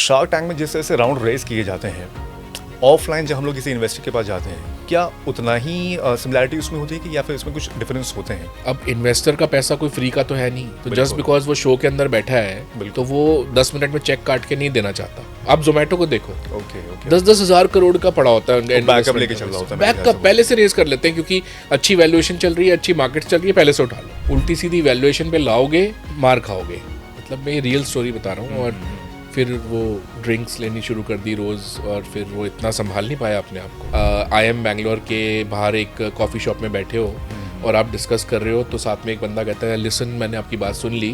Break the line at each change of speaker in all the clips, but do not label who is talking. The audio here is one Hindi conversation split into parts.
शार्क टैंक में जिस तरह से राउंड रेस किए जाते हैं, ऑफलाइन जब हम लोग किसी इन्वेस्टर के पास जाते हैं, क्या उतना ही सिमिलैरिटी उसमें होती है कि या फिर उसमें कुछ डिफरेंस होते हैं?
अब इन्वेस्टर का पैसा कोई फ्री का तो है नहीं, तो जस्ट बिकॉज वो शो के अंदर बैठा है तो वो 10 मिनट में चेक काट के नहीं देना चाहता। आप जोमेटो को देखो,
ओके
10-10 हजार करोड़ का पड़ा होता है,
बैकअप लेके चल रहा होता है,
बैकअप पहले से रेस कर लेते हैं क्योंकि अच्छी वैल्यूएशन चल रही है, अच्छी मार्केट चल रही है, पहले से उठा लो। उल्टी सीधी वैल्यूएशन पे लाओगे, मार खाओगे। मतलब मैं ये रियल स्टोरी बता रहा हूँ। और फिर वो ड्रिंक्स लेनी शुरू कर दी रोज़, और फिर वो इतना संभाल नहीं पाया अपने आप को। IIM बैंगलोर के बाहर एक कॉफ़ी शॉप में बैठे हो और आप डिस्कस कर रहे हो, तो साथ में एक बंदा कहता है, लिसन मैंने आपकी बात सुन ली,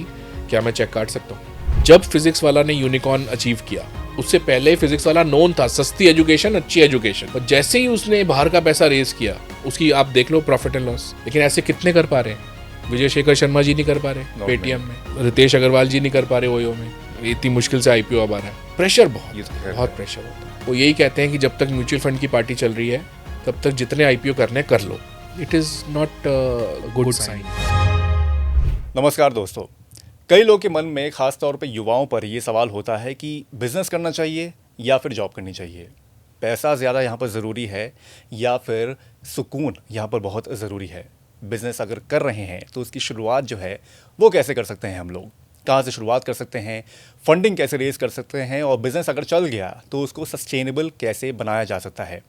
क्या मैं चेक काट सकता हूँ? जब फिजिक्स वाला ने यूनिकॉर्न अचीव किया, उससे पहले फिजिक्स वाला नोन था, सस्ती एजुकेशन, अच्छी एजुकेशन, और जैसे ही उसने बाहर का पैसा रेज किया, उसकी आप देख लो प्रॉफिट एंड लॉस। लेकिन ऐसे कितने कर पा रहे हैं? विजय शेखर शर्मा जी नहीं कर पा रहे पेटीएम में, रितेश अग्रवाल जी नहीं कर पा रहे ओयो में, इतनी मुश्किल से IPO अब आ रहा है। प्रेशर बहुत प्रेशर होता है। वो यही कहते हैं कि जब तक म्यूचुअल फंड की पार्टी चल रही है तब तक जितने IPO करने कर लो। It is not good sign.
नमस्कार दोस्तों, कई लोगों के मन में खास तौर पे युवाओं पर ये सवाल होता है कि बिजनेस करना चाहिए या फिर जॉब करनी चाहिए, पैसा ज़्यादा यहाँ पर ज़रूरी है या फिर सुकून यहाँ पर बहुत ज़रूरी है। बिजनेस अगर कर रहे हैं तो उसकी शुरुआत जो है वो कैसे कर सकते हैं, हम लोग कहाँ से शुरुआत कर सकते हैं, फंडिंग कैसे रेज कर सकते हैं, और बिज़नेस अगर चल गया तो उसको सस्टेनेबल कैसे बनाया जा सकता है।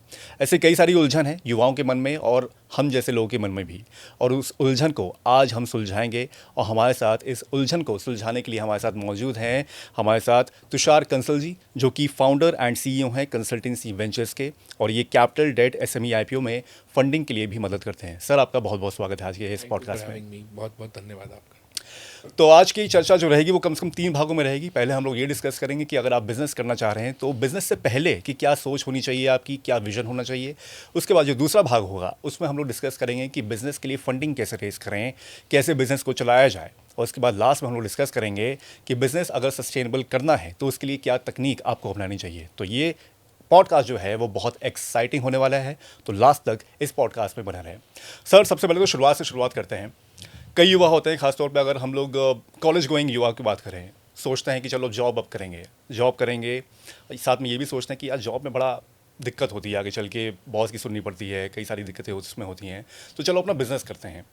ऐसे कई सारी उलझन है युवाओं के मन में और हम जैसे लोगों के मन में भी, और उस उलझन को आज हम सुलझाएंगे। और हमारे साथ इस उलझन को सुलझाने के लिए हमारे साथ मौजूद हैं हमारे साथ तुषार कंसल जी, जो कि फाउंडर एंड CEO हैं कंसल्टेंसी वेंचर्स के, और ये कैपिटल डेट SME IPO में फंडिंग के लिए भी मदद करते हैं। सर, आपका बहुत बहुत स्वागत है आज के इस पॉडकास्ट में।
बहुत बहुत धन्यवाद आपका।
तो आज की चर्चा जो रहेगी वो कम से कम 3 भागों में रहेगी। पहले हम लोग ये डिस्कस करेंगे कि अगर आप बिज़नेस करना चाह रहे हैं तो बिज़नेस से पहले कि क्या सोच होनी चाहिए आपकी, क्या विजन होना चाहिए। उसके बाद जो दूसरा भाग होगा उसमें हम लोग डिस्कस करेंगे कि बिज़नेस के लिए फंडिंग कैसे रेज करें, कैसे बिज़नेस को चलाया जाए। और उसके बाद लास्ट में हम लोग डिस्कस करेंगे कि बिज़नेस अगर सस्टेनेबल करना है तो उसके लिए क्या तकनीक आपको अपनानी चाहिए। तो ये पॉडकास्ट जो है वो बहुत एक्साइटिंग होने वाला है, तो लास्ट तक इस पॉडकास्ट में बना रहें। सर, सबसे पहले तो शुरुआत करते हैं। कई युवा होते हैं, खासतौर पे अगर हम लोग कॉलेज गोइंग युवा की बात करें, सोचते हैं कि चलो जॉब करेंगे, साथ में ये भी सोचते हैं कि यार जॉब में बड़ा दिक्कत होती है, आगे चल के बॉस की सुननी पड़ती है, कई सारी दिक्कतें उसमें होती हैं, तो चलो अपना बिज़नेस करते हैं।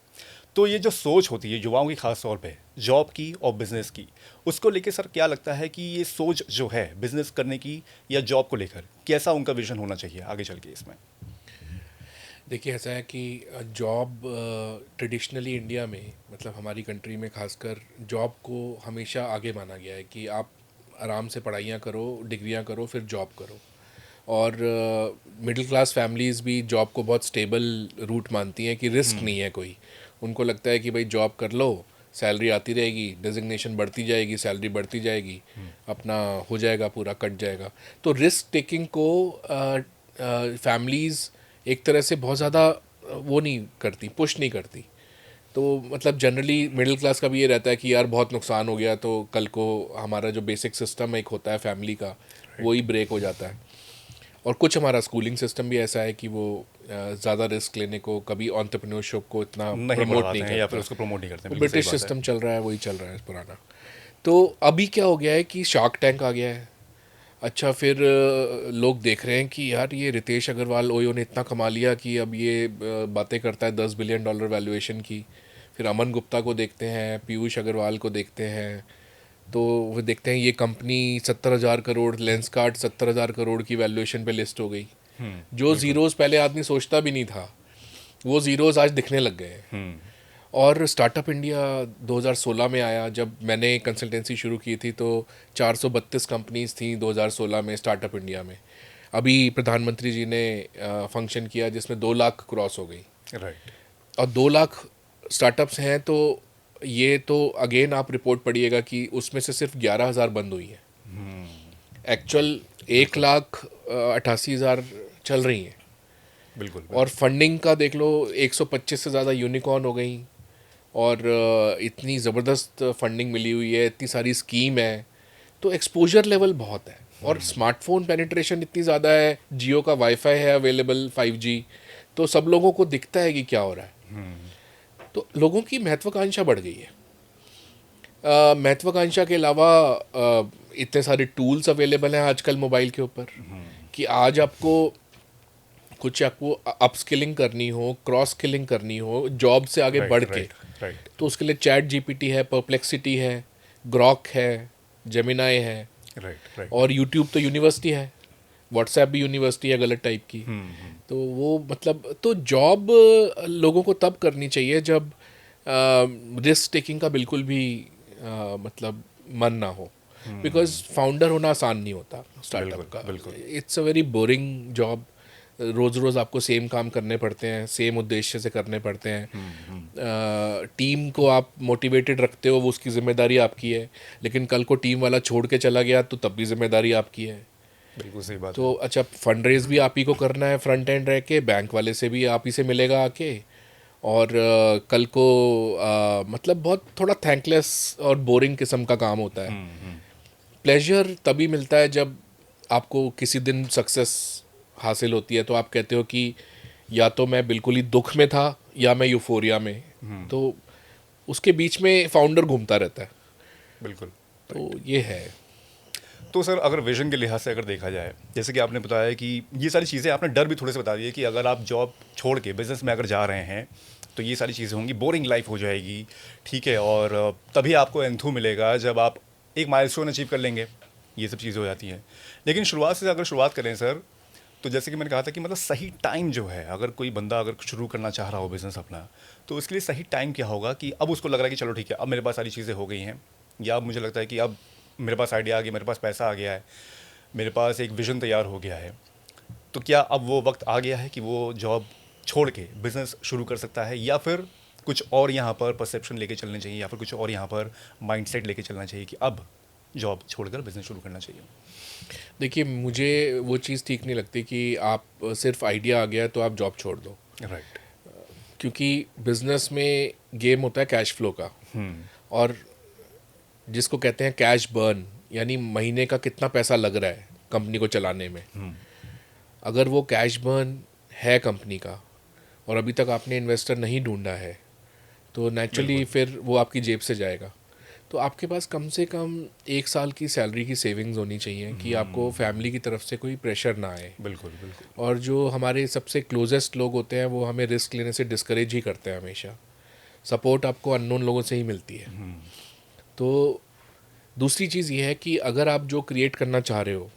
तो ये जो सोच होती है युवाओं की खास तौर पे जॉब की और बिज़नेस की, उसको लेके सर क्या लगता है कि ये सोच जो है बिज़नेस करने की या जॉब को लेकर, कैसा उनका विजन होना चाहिए आगे चल के इसमें?
देखिए, ऐसा है कि जॉब ट्रेडिशनली इंडिया में, मतलब हमारी कंट्री में खासकर, जॉब को हमेशा आगे माना गया है कि आप आराम से पढ़ाइयाँ करो, डिग्रियाँ करो, फिर जॉब करो। और मिडिल क्लास फैमिलीज़ भी जॉब को बहुत स्टेबल रूट मानती हैं कि रिस्क नहीं है कोई। उनको लगता है कि भाई जॉब कर लो, सैलरी आती रहेगी, डेजिग्नेशन बढ़ती जाएगी, सैलरी बढ़ती जाएगी, अपना हो जाएगा, पूरा कट जाएगा। तो रिस्क टेकिंग को फैमिलीज़ एक तरह से बहुत ज़्यादा वो नहीं करती, पुश नहीं करती। तो मतलब जनरली मिडिल क्लास का भी ये रहता है कि यार बहुत नुकसान हो गया तो कल को हमारा जो बेसिक सिस्टम एक होता है फैमिली का, वो ही ब्रेक हो जाता है। और कुछ हमारा स्कूलिंग सिस्टम भी ऐसा है कि वो ज़्यादा रिस्क लेने को, कभी एंटरप्रेन्योरशिप को इतना प्रमोट नहीं करता,
या फिर उसको प्रमोट नहीं करते।
ब्रिटिश सिस्टम चल रहा है, वही चल रहा है पुराना। तो अभी क्या हो गया है कि शार्क टैंक आ गया है। अच्छा, फिर लोग देख रहे हैं कि यार ये रितेश अग्रवाल ओयो ने इतना कमा लिया कि अब ये बातें करता है $10 बिलियन वैल्यूएशन की। फिर अमन गुप्ता को देखते हैं, पीयूष अग्रवाल को देखते हैं, तो वो देखते हैं ये कंपनी 70,000 करोड़, लेंसकार्ट 70,000 करोड़ की वैल्यूएशन पे लिस्ट हो गई। जो ज़ीरोज़ पहले आदमी सोचता भी नहीं था, वो ज़ीरोज़ आज दिखने लग गए हैं। और स्टार्टअप इंडिया 2016 में आया। जब मैंने कंसल्टेंसी शुरू की थी तो 432 कंपनीज थी 2016 में स्टार्टअप इंडिया में। अभी प्रधानमंत्री जी ने फंक्शन किया जिसमें 2 लाख क्रॉस हो गई।
राइट।
और 2 लाख स्टार्टअप्स हैं, तो ये तो अगेन आप रिपोर्ट पढ़िएगा कि उसमें से सिर्फ 11,000 बंद हुई हैं। एक्चुअल 1,88,000 चल रही हैं।
बिल्कुल।
और फंडिंग का देख लो, 125 से ज़्यादा यूनिकॉर्न हो गई, और इतनी ज़बरदस्त फंडिंग मिली हुई है, इतनी सारी स्कीम है, तो एक्सपोजर लेवल बहुत है। और स्मार्टफोन पेनिट्रेशन इतनी ज़्यादा है, जियो का वाईफाई है अवेलेबल 5G, तो सब लोगों को दिखता है कि क्या हो रहा है। तो लोगों की महत्वाकांक्षा बढ़ गई है। महत्वाकांक्षा के अलावा इतने सारे टूल्स अवेलेबल हैं आजकल मोबाइल के ऊपर कि आज आपको कुछ आपको अपस्किलिंग करनी हो, क्रॉस स्किलिंग करनी हो, जॉब से आगे बढ़ के,
राइट
तो उसके लिए चैट जीपीटी है, परप्लेक्सिटी है, ग्रॉक है, जेमिनाई है,
राइट
और यूट्यूब तो यूनिवर्सिटी है, व्हाट्सएप भी यूनिवर्सिटी है गलत टाइप की। तो वो मतलब तो जॉब लोगों को तब करनी चाहिए जब रिस्क टेकिंग का बिल्कुल भी मतलब मन ना हो, बिकॉज फाउंडर होना आसान नहीं होता स्टार्टअप का।
बिल्कुल।
It's a very boring job. रोज़ रोज़ आपको सेम काम करने पड़ते हैं, सेम उद्देश्य से करने पड़ते हैं। टीम को आप मोटिवेटेड रखते हो, वो उसकी जिम्मेदारी आपकी है, लेकिन कल को टीम वाला छोड़ के चला गया तो तब भी जिम्मेदारी आपकी है।
बिल्कुल सही बात
तो अच्छा, फंड रेज भी आप ही को करना है, फ्रंट एंड रह के, बैंक वाले से भी आप ही से मिलेगा आके, और कल को मतलब बहुत थोड़ा थैंकलेस और बोरिंग किस्म का काम होता है। प्लेजर तभी मिलता है जब आपको किसी दिन सक्सेस हासिल होती है, तो आप कहते हो कि या तो मैं बिल्कुल ही दुख में था या मैं यूफोरिया में। तो उसके बीच में फाउंडर घूमता रहता है।
बिल्कुल।
तो ये है।
तो सर अगर विजन के लिहाज से अगर देखा जाए, जैसे कि आपने बताया कि ये सारी चीज़ें, आपने डर भी थोड़े से बता दिए कि अगर आप जॉब छोड़ के बिजनेस में अगर जा रहे हैं तो ये सारी चीज़ें होंगी, बोरिंग लाइफ हो जाएगी, ठीक है, और तभी आपको एंथू मिलेगा जब आप एक माइलस्टोन अचीव कर लेंगे, ये सब चीज़ें हो जाती हैं। लेकिन शुरुआत से अगर शुरुआत करें सर, तो जैसे कि मैंने कहा था कि मतलब सही टाइम जो है, अगर कोई बंदा अगर शुरू करना चाह रहा हो बिज़नेस अपना, तो उसके लिए सही टाइम क्या होगा कि अब उसको लग रहा है कि चलो ठीक है, अब मेरे पास सारी चीज़ें हो गई हैं, या अब मुझे लगता है कि अब मेरे पास आइडिया आ गया, मेरे पास पैसा आ गया है, मेरे पास एक विज़न तैयार हो गया है, तो क्या अब वो वक्त आ गया है कि वो जॉब छोड़ के बिज़नेस शुरू कर सकता है, या फिर कुछ और यहाँ पर परसेप्शन लेके चलने चाहिए, या फिर कुछ और यहाँ पर माइंडसेट लेके चलना चाहिए कि अब जॉब छोड़कर बिज़नेस शुरू करना चाहिए?
देखिए, मुझे वो चीज़ ठीक नहीं लगती कि आप सिर्फ आइडिया आ गया तो आप जॉब छोड़ दो,
राइट।
क्योंकि बिजनेस में गेम होता है कैश फ्लो का, और जिसको कहते हैं कैश बर्न, यानी महीने का कितना पैसा लग रहा है कंपनी को चलाने में। अगर वो कैश बर्न है कंपनी का और अभी तक आपने इन्वेस्टर नहीं ढूंढा है, तो नेचुरली फिर वो आपकी जेब से जाएगा। तो आपके पास कम से कम 1 साल की सैलरी की सेविंग्स होनी चाहिए कि आपको फैमिली की तरफ से कोई प्रेशर ना आए।
बिल्कुल बिल्कुल।
और जो हमारे सबसे क्लोजेस्ट लोग होते हैं वो हमें रिस्क लेने से डिस्करेज ही करते हैं हमेशा। सपोर्ट आपको अननोन लोगों से ही मिलती है। तो दूसरी चीज़ ये है कि अगर आप जो क्रिएट करना चाह रहे हो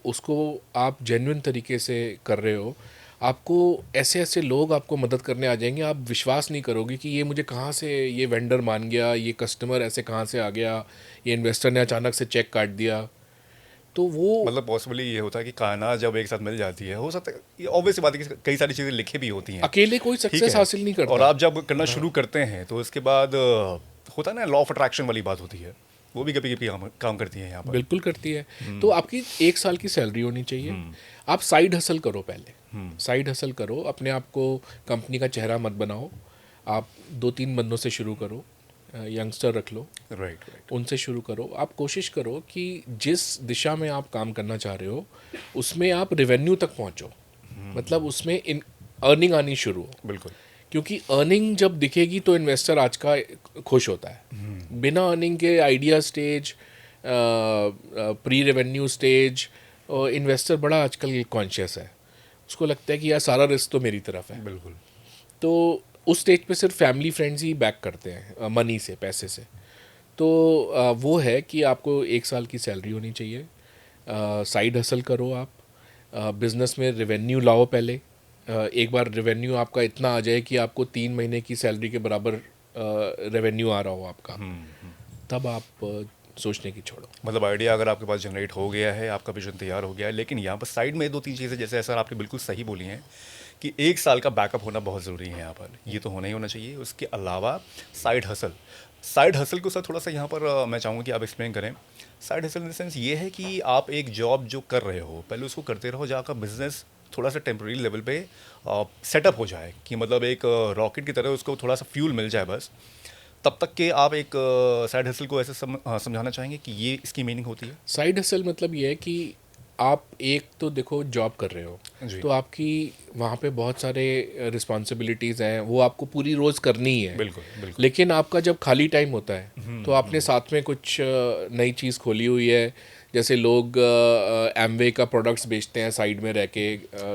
उसको आप जेन्युइन तरीके से कर रहे हो, आपको ऐसे ऐसे लोग आपको मदद करने आ जाएंगे, आप विश्वास नहीं करोगे कि ये मुझे कहाँ से ये वेंडर मान गया, ये कस्टमर ऐसे कहाँ से आ गया, ये इन्वेस्टर ने अचानक से चेक काट दिया। तो वो
मतलब पॉसिबली ये होता है कि कायनात जब एक साथ मिल जाती है, हो सकता है, ये ऑब्वियस बात है कि कई सारी चीज़ें लिखी भी होती हैं,
अकेले कोई
ठीक
सक्सेस
है,
हासिल नहीं करता।
और आप जब करना शुरू करते हैं तो उसके बाद होता है ना, लॉ ऑफ अट्रैक्शन वाली बात होती है, वो भी कभी कभी काम करती है यहाँ पर।
बिल्कुल करती है। तो आपकी 1 साल की सैलरी होनी चाहिए। आप साइड हसल करो, पहले साइड हसल करो, अपने आप को कंपनी का चेहरा मत बनाओ। आप 2-3 बंदों से शुरू करो, यंगस्टर रख लो,
राइट।
उनसे शुरू करो। आप कोशिश करो कि जिस दिशा में आप काम करना चाह रहे हो उसमें आप रेवेन्यू तक पहुंचो, मतलब उसमें अर्निंग आनी शुरू हो।
बिल्कुल।
क्योंकि अर्निंग जब दिखेगी तो इन्वेस्टर आज का खुश होता है। बिना अर्निंग के idea stage, pre revenue stage, investor बड़ा आजकल कॉन्शियस है, उसको लगता है कि यार सारा रिस्क तो मेरी तरफ है।
बिल्कुल।
तो उस स्टेज पे सिर्फ फैमिली फ्रेंड्स ही बैक करते हैं मनी से, पैसे से। तो वो है कि आपको 1 साल की सैलरी होनी चाहिए, साइड हसल करो आप, बिजनेस में रेवेन्यू लाओ पहले। एक बार रेवेन्यू आपका इतना आ जाए कि आपको 3 महीने की सैलरी के बराबर रेवेन्यू आ रहा हो आपका, तब आप सोचने की छोड़ो।
मतलब आइडिया अगर आपके पास जनरेट हो गया है, आपका विजन तैयार हो गया है, लेकिन यहाँ पर साइड में 2-3 चीज़ें, जैसे सर आपने बिल्कुल सही बोली हैं कि 1 साल का बैकअप होना बहुत ज़रूरी है यहाँ पर, ये तो होना ही होना चाहिए। उसके अलावा साइड हसल को सर थोड़ा सा यहाँ पर मैं चाहूँगा कि आप एक्सप्लेन करें। Side hustle in the sense ये है कि आप एक जॉब जो कर रहे हो पहले उसको करते रहो, जहाँ का बिजनेस थोड़ा सा टेम्प्रेरी लेवल पे सेटअप हो जाए, कि मतलब एक रॉकेट की तरह उसको थोड़ा सा फ्यूल मिल जाए बस, तब तक के आप एक साइड हसल को ऐसे समझाना चाहेंगे कि ये इसकी मीनिंग होती है?
साइड हसल मतलब ये है कि आप एक तो देखो जॉब कर रहे हो,
जी।
तो आपकी वहाँ पे बहुत सारे रिस्पॉन्सिबिलिटीज़ हैं, वो आपको पूरी रोज़ करनी ही है।
बिल्कुल बिल्कुल।
लेकिन आपका जब खाली टाइम होता है तो आपने साथ में कुछ नई चीज़ खोली हुई है, जैसे लोग एमवे का प्रोडक्ट्स बेचते हैं साइड में रह के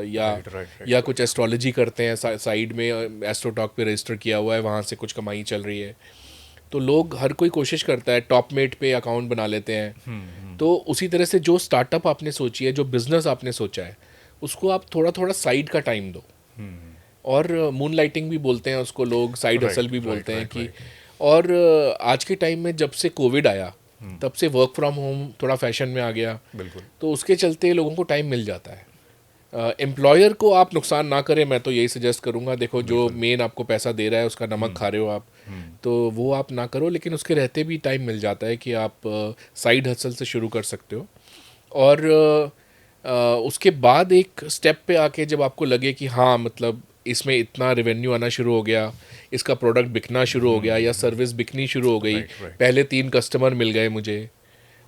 या कुछ एस्ट्रोलॉजी करते हैं साइड में, एस्ट्रोटॉक पे रजिस्टर किया हुआ है, वहाँ से कुछ कमाई चल रही है। तो लोग हर कोई कोशिश करता है, टॉपमेट पे अकाउंट बना लेते हैं। तो उसी तरह से जो स्टार्टअप आपने सोची है, जो बिजनेस आपने सोचा है, उसको आप थोड़ा थोड़ा साइड का टाइम दो। और मून लाइटिंग भी बोलते हैं उसको लोग, साइड हसल भी बोलते हैं कि और आज के टाइम में जब से कोविड आया तब से वर्क फ्रॉम होम थोड़ा फैशन में आ गया,
बिल्कुल।
तो उसके चलते लोगों को टाइम मिल जाता है। एम्प्लॉयर को आप नुकसान ना करें, मैं तो यही सजेस्ट करूंगा। देखो, जो मेन आपको पैसा दे रहा है उसका नमक खा रहे हो आप, तो वो आप ना करो, लेकिन उसके रहते भी टाइम मिल जाता है कि आप साइड हसल से शुरू कर सकते हो। और उसके बाद एक स्टेप पे आके जब आपको लगे कि हाँ, मतलब इसमें इतना रेवेन्यू आना शुरू हो गया, इसका प्रोडक्ट बिकना शुरू हो गया या सर्विस बिकनी शुरू हो गई, पहले 3 कस्टमर मिल गए मुझे,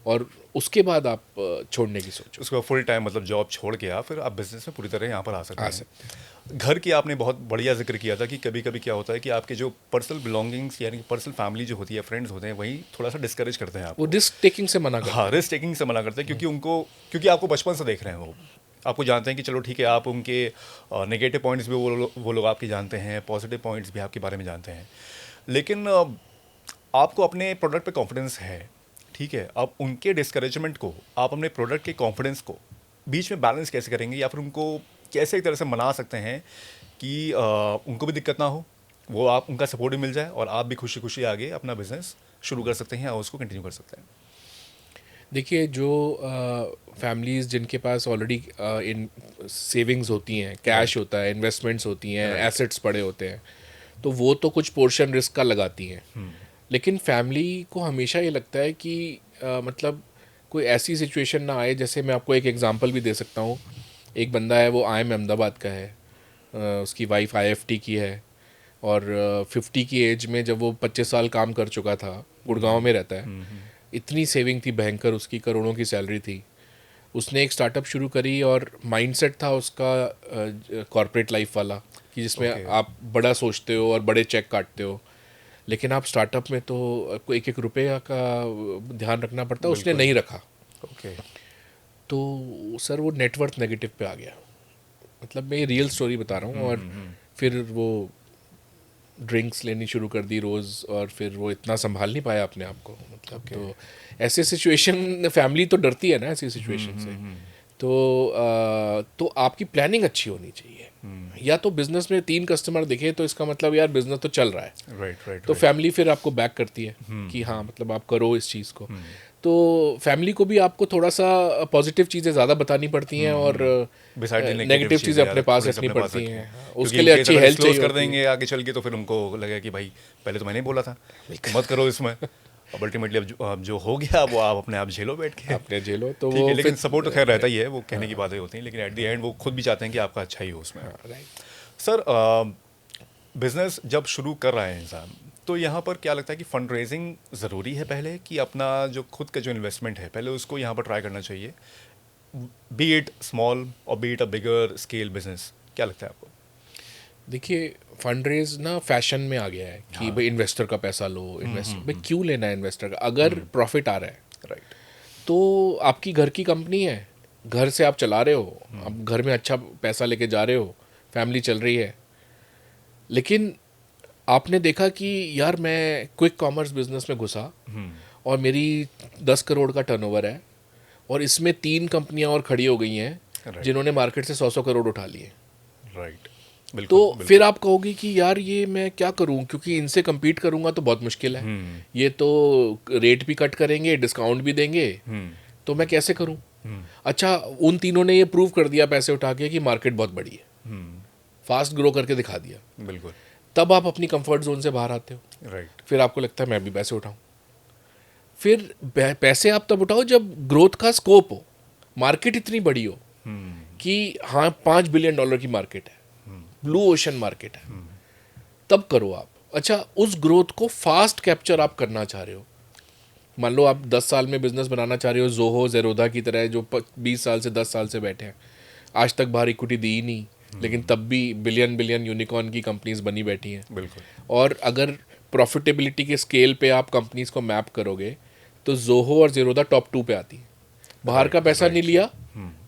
और उसके बाद आप छोड़ने की सोचो।
उसको फुल टाइम मतलब जॉब छोड़ के आप फिर आप बिजनेस में पूरी तरह यहाँ पर आ सकते हैं। घर की आपने बहुत बढ़िया जिक्र किया था कि कभी कभी क्या होता है कि आपके जो पर्सनल बिलोंगिंग्स यानी कि पर्सनल फैमिली जो होती है, फ्रेंड्स होते हैं, वही थोड़ा सा डिस्करेज करते हैं आपको।
वो रिस्क टेकिंग से मना करते हैं।
हाँ, रिस्क टेकिंग से मना करते हैं क्योंकि आपको बचपन से देख रहे हैं, वो आपको जानते हैं कि चलो ठीक है, आप उनके नेगेटिव पॉइंट्स भी वो लोग आपके जानते हैं, पॉजिटिव पॉइंट्स भी आपके बारे में जानते हैं, लेकिन आपको अपने प्रोडक्ट पे कॉन्फिडेंस है, ठीक है। अब उनके डिस्करेजमेंट को आप अपने प्रोडक्ट के कॉन्फिडेंस को बीच में बैलेंस कैसे करेंगे, या फिर उनको कैसे एक तरह से मना सकते हैं कि उनको भी दिक्कत ना हो, वो आप उनका सपोर्ट भी मिल जाए और आप भी खुशी खुशी आगे अपना बिजनेस शुरू कर सकते हैं और उसको कंटिन्यू कर सकते हैं।
देखिए, जो फैमिलीज़ जिनके पास ऑलरेडी इन सेविंग्स होती हैं, कैश होता है, इन्वेस्टमेंट्स होती हैं, एसेट्स पड़े होते हैं, तो वो तो कुछ पोर्शन रिस्क का लगाती हैं। लेकिन फैमिली को हमेशा ये लगता है कि मतलब कोई ऐसी सिचुएशन ना आए। जैसे मैं आपको एक एग्जांपल भी दे सकता हूँ। एक बंदा है, वो IIM अहमदाबाद का है, उसकी वाइफ IFT की है, और 50 की एज में जब वो 25 साल काम कर चुका था, गुड़गांव में रहता है, इतनी सेविंग थी भयंकर, उसकी करोड़ों की सैलरी थी। उसने एक स्टार्टअप शुरू करी और माइंडसेट था उसका कॉर्पोरेट लाइफ वाला, कि जिसमें आप बड़ा सोचते हो और बड़े चेक काटते हो, लेकिन आप स्टार्टअप में तो आपको एक एक रुपये का ध्यान रखना पड़ता है। उसने नहीं रखा, तो सर वो नेटवर्थ नेगेटिव पे आ गया। मतलब मैं ये रियल स्टोरी बता रहा हूँ। और फिर वो ड्रिंक्स लेनी शुरू कर दी रोज़, और फिर वो इतना संभाल नहीं पाया अपने आप को। मतलब तो ऐसे सिचुएशन, फैमिली तो डरती है ना ऐसी सिचुएशन से। तो आपकी प्लानिंग अच्छी होनी चाहिए। या तो बिजनेस में 3 कस्टमर दिखे तो इसका मतलब यार बिजनेस तो चल रहा है। तो फैमिली फिर आपको बैक करती है कि हाँ, मतलब आप करो इस चीज़ को। तो फैमिली को भी आपको थोड़ा सा पॉजिटिव चीज़ें ज़्यादा बतानी पड़ती हैं और नेगेटिव चीज़ें अपने पास रखनी पड़ती हैं। उसके लिए अच्छी हेल्थ चाहिए
कर देंगे आगे चल के, तो फिर उनको लगेगा कि भाई पहले तो मैंने ही बोला था मत करो इसमें। अब अल्टीमेटली अब जो हो गया वो आप अपने आप झेलो बैठ के,
अपने झेलो। तो
वो लेकिन सपोर्ट तो खैर रहता ही है, वो कहने की बातें होती हैं, लेकिन एट द एंड वो खुद भी चाहते हैं कि आपका अच्छा ही हो उसमें। सर, बिजनेस जब शुरू कर रहा है इंसान, तो यहाँ पर क्या लगता है कि फंड रेजिंग ज़रूरी है पहले, कि अपना जो खुद का जो इन्वेस्टमेंट है पहले उसको यहाँ पर ट्राई करना चाहिए, बी इट स्मॉल और B it a bigger scale business? क्या लगता है आपको?
देखिए, फंड रेज ना फैशन में आ गया है कि भाई इन्वेस्टर का पैसा लो, इन्वेस्टर भाई क्यों लेना है इन्वेस्टर का, अगर प्रॉफिट आ रहा है,
राइट,
तो आपकी घर की कंपनी है, घर से आप चला रहे हो, आप घर में अच्छा पैसा लेके जा रहे हो, फैमिली चल रही है। लेकिन आपने देखा कि यार मैं क्विक कॉमर्स बिजनेस में घुसा और मेरी 10 करोड़ का टर्नओवर है, और इसमें 3 कंपनियां और खड़ी हो गई हैं जिन्होंने मार्केट से 100 करोड़ उठा लिए।
राइट,
तो फिर आप कहोगे कि यार ये मैं क्या करूं, क्योंकि इनसे compete करूंगा तो बहुत मुश्किल है। ये तो रेट भी कट करेंगे, डिस्काउंट भी देंगे, तो मैं कैसे करूं? अच्छा, उन तीनों ने ये प्रूव कर दिया पैसे उठा के कि मार्केट बहुत बड़ी है, फास्ट ग्रो करके दिखा दिया।
बिल्कुल।
तब आप अपनी कंफर्ट जोन से बाहर आते हो।
राइट।
फिर आपको लगता है मैं भी पैसे उठाऊं। फिर पैसे आप तब उठाओ जब ग्रोथ का स्कोप हो, मार्केट इतनी बड़ी हो कि हाँ, $5 बिलियन की मार्केट है, ब्लू ओशन मार्केट है, तब करो आप। अच्छा, उस ग्रोथ को फास्ट कैप्चर आप करना चाह रहे हो, मान लो आप 10 साल में बिजनेस बनाना चाह रहे हो, जोहो जेरोदा की तरह, जो 20 साल से 10 साल से बैठे हैं, आज तक बाहर इक्विटी दी ही नहीं, लेकिन तब भी बिलियन यूनिकॉर्न की कंपनीज बनी बैठी हैं।
बिल्कुल।
और अगर प्रॉफिटेबिलिटी के स्केल पे आप कंपनीज को मैप करोगे तो जोहो और जेरोदा टॉप 2 पे आती है। बाहर का पैसा नहीं लिया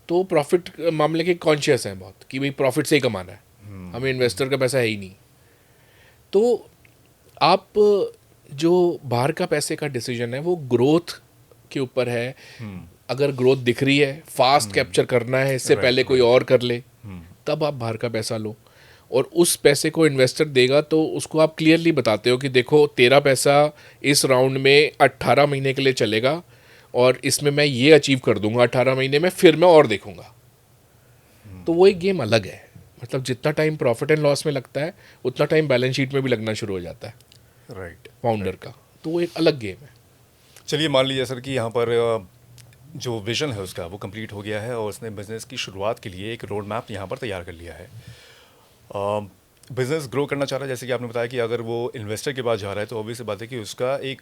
तो प्रॉफिट मामले के कॉन्शियस हैं बहुत कि भाई प्रॉफिट से ही कमाना है, हमें इन्वेस्टर का पैसा है ही नहीं। तो आप जो बाहर का पैसे का डिसीजन है वो ग्रोथ के ऊपर है। अगर ग्रोथ दिख रही है, फास्ट कैप्चर करना है, इससे पहले कोई और कर ले, तब आप बाहर का पैसा लो। और उस पैसे को इन्वेस्टर देगा तो उसको आप क्लियरली बताते हो कि देखो तेरा पैसा इस राउंड में 18 महीने के लिए चलेगा और इसमें मैं ये अचीव कर दूंगा 18 महीने में, फिर मैं और देखूंगा। तो वो एक गेम अलग है। मतलब जितना टाइम प्रॉफिट एंड लॉस में लगता है उतना टाइम बैलेंस शीट में भी लगना शुरू हो जाता है
राइट
फाउंडर का। तो वो एक अलग गेम है।
चलिए मान लीजिए सर कि यहाँ पर जो विजन है उसका वो कंप्लीट हो गया है और उसने बिज़नेस की शुरुआत के लिए एक रोड मैप यहाँ पर तैयार कर लिया है। बिज़नेस ग्रो करना चाह रहा है, जैसे कि आपने बताया कि अगर वो इन्वेस्टर के पास जा रहा है तो ऑब्वियस सी बात है कि उसका एक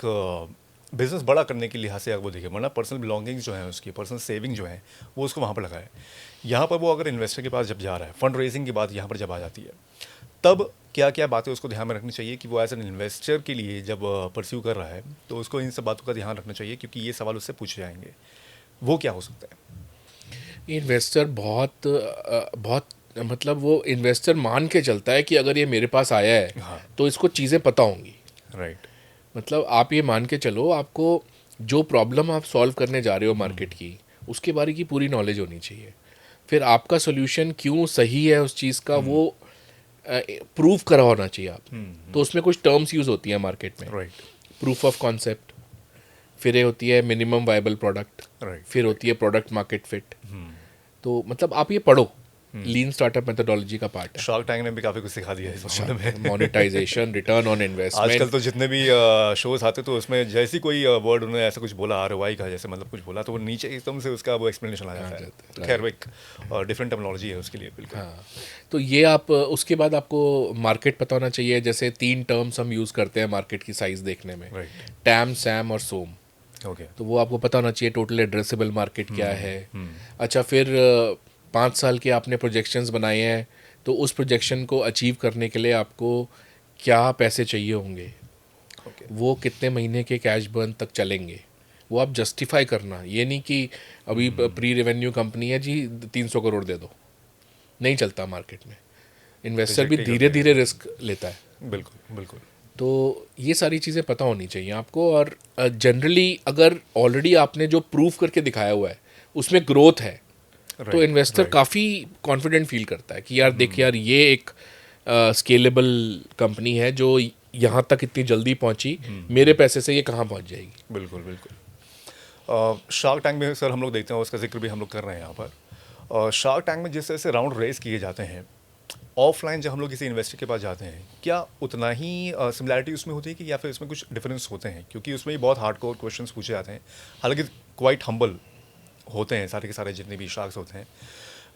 बिज़नेस बड़ा करने के लिहाज से अगर वो देखे, वरना पर्सनल बिलोंगिंग्स जो हैं उसकी, पर्सनल सेविंग जो है वो उसको वहाँ पर लगाए। यहाँ पर वो अगर इन्वेस्टर के पास जब जा रहा है, फंड रेजिंग की बात यहाँ पर जब आ जाती है, तब क्या क्या बातें उसको ध्यान में रखनी चाहिए कि वो एज एन इन्वेस्टर के लिए जब परस्यू कर रहा है तो उसको इन सब बातों का ध्यान रखना चाहिए, क्योंकि ये सवाल उससे पूछे जाएंगे। वो क्या हो सकता है?
इन्वेस्टर बहुत मतलब वो इन्वेस्टर मान के चलता है कि अगर ये मेरे पास आया है
हाँ।
तो इसको चीज़ें पता होंगी।
राइट।
मतलब आप ये मान के चलो आपको जो प्रॉब्लम आप सॉल्व करने जा रहे हो मार्केट की, उसके बारे की पूरी नॉलेज होनी चाहिए। फिर आपका सोल्यूशन क्यों सही है उस चीज़ का वो प्रूव करा होना चाहिए आप। तो उसमें कुछ टर्म्स यूज़ होती हैं मार्केट में।
राइट।
प्रूफ ऑफ कॉन्सेप्ट, फिर ये होती है मिनिमम वायबल प्रोडक्ट,
राइट।
फिर होती है प्रोडक्ट मार्केट फिट। तो मतलब आप ये पढ़ो, लीन स्टार्टअप मेथोडोलॉजी का पार्ट है।
शार्क टैंक ने भी काफ़ी कुछ सिखा दिया है इस मामले में।
Monetisation, return on investment.
आजकल तो जितने भी शोज आते तो उसमें जैसी कोई वर्ड उन्होंने ऐसा कुछ बोला, ROI का जैसे मतलब कुछ बोला तो वो नीचे एकदम से उसका वो एक्सप्लेनेशन आ जाता है। तो खैर वो एक डिफरेंट टर्मिनोलॉजी है उसके लिए। बिल्कुल।
हाँ, तो ये आप उसके बाद आपको मार्केट पता होना चाहिए। जैसे 3 टर्म्स हम यूज़ करते हैं मार्केट की साइज़ देखने में,
राइट।
टैम, सैम और सोम।
ओके।
तो वो आपको पता होना चाहिए टोटल एड्रेसेबल मार्केट क्या है। अच्छा, फिर 5 साल के आपने प्रोजेक्शंस बनाए हैं तो उस प्रोजेक्शन को अचीव करने के लिए आपको क्या पैसे चाहिए होंगे,
ओके।
वो कितने महीने के कैश बर्न तक चलेंगे, वो आप जस्टिफाई करना। ये नहीं कि अभी प्री रेवेन्यू कंपनी है जी 300 करोड़ दे दो, नहीं चलता मार्केट में। इन्वेस्टर भी
Reject ही
धीरे
करते
धीरे रिस्क लेता है।
बिल्कुल बिल्कुल।
तो ये सारी चीज़ें पता होनी चाहिए आपको। और जनरली अगर ऑलरेडी आपने जो प्रूव करके दिखाया हुआ है उसमें ग्रोथ है तो इन्वेस्टर काफ़ी कॉन्फिडेंट फील करता है कि यार देख यार ये एक स्केलेबल कंपनी है जो यहाँ तक इतनी जल्दी पहुँची, मेरे पैसे से ये कहाँ पहुँच जाएगी।
बिल्कुल बिल्कुल। शार्क टैंक में सर हम लोग देखते हैं, उसका जिक्र भी हम लोग कर रहे हैं यहाँ पर। शार्क टैंक में जिस तरह से राउंड रेस किए जाते हैं, ऑफलाइन जब हम लोग किसी इन्वेस्टर के पास जाते हैं, क्या उतना ही सिमिलैरिटी उसमें होती है कि या फिर उसमें कुछ डिफरेंस होते हैं? क्योंकि उसमें भी बहुत हार्डकोर क्वेश्चंस पूछे जाते हैं, हालांकि क्वाइट हम्बल होते हैं सारे के सारे जितने भी शार्क्स होते हैं,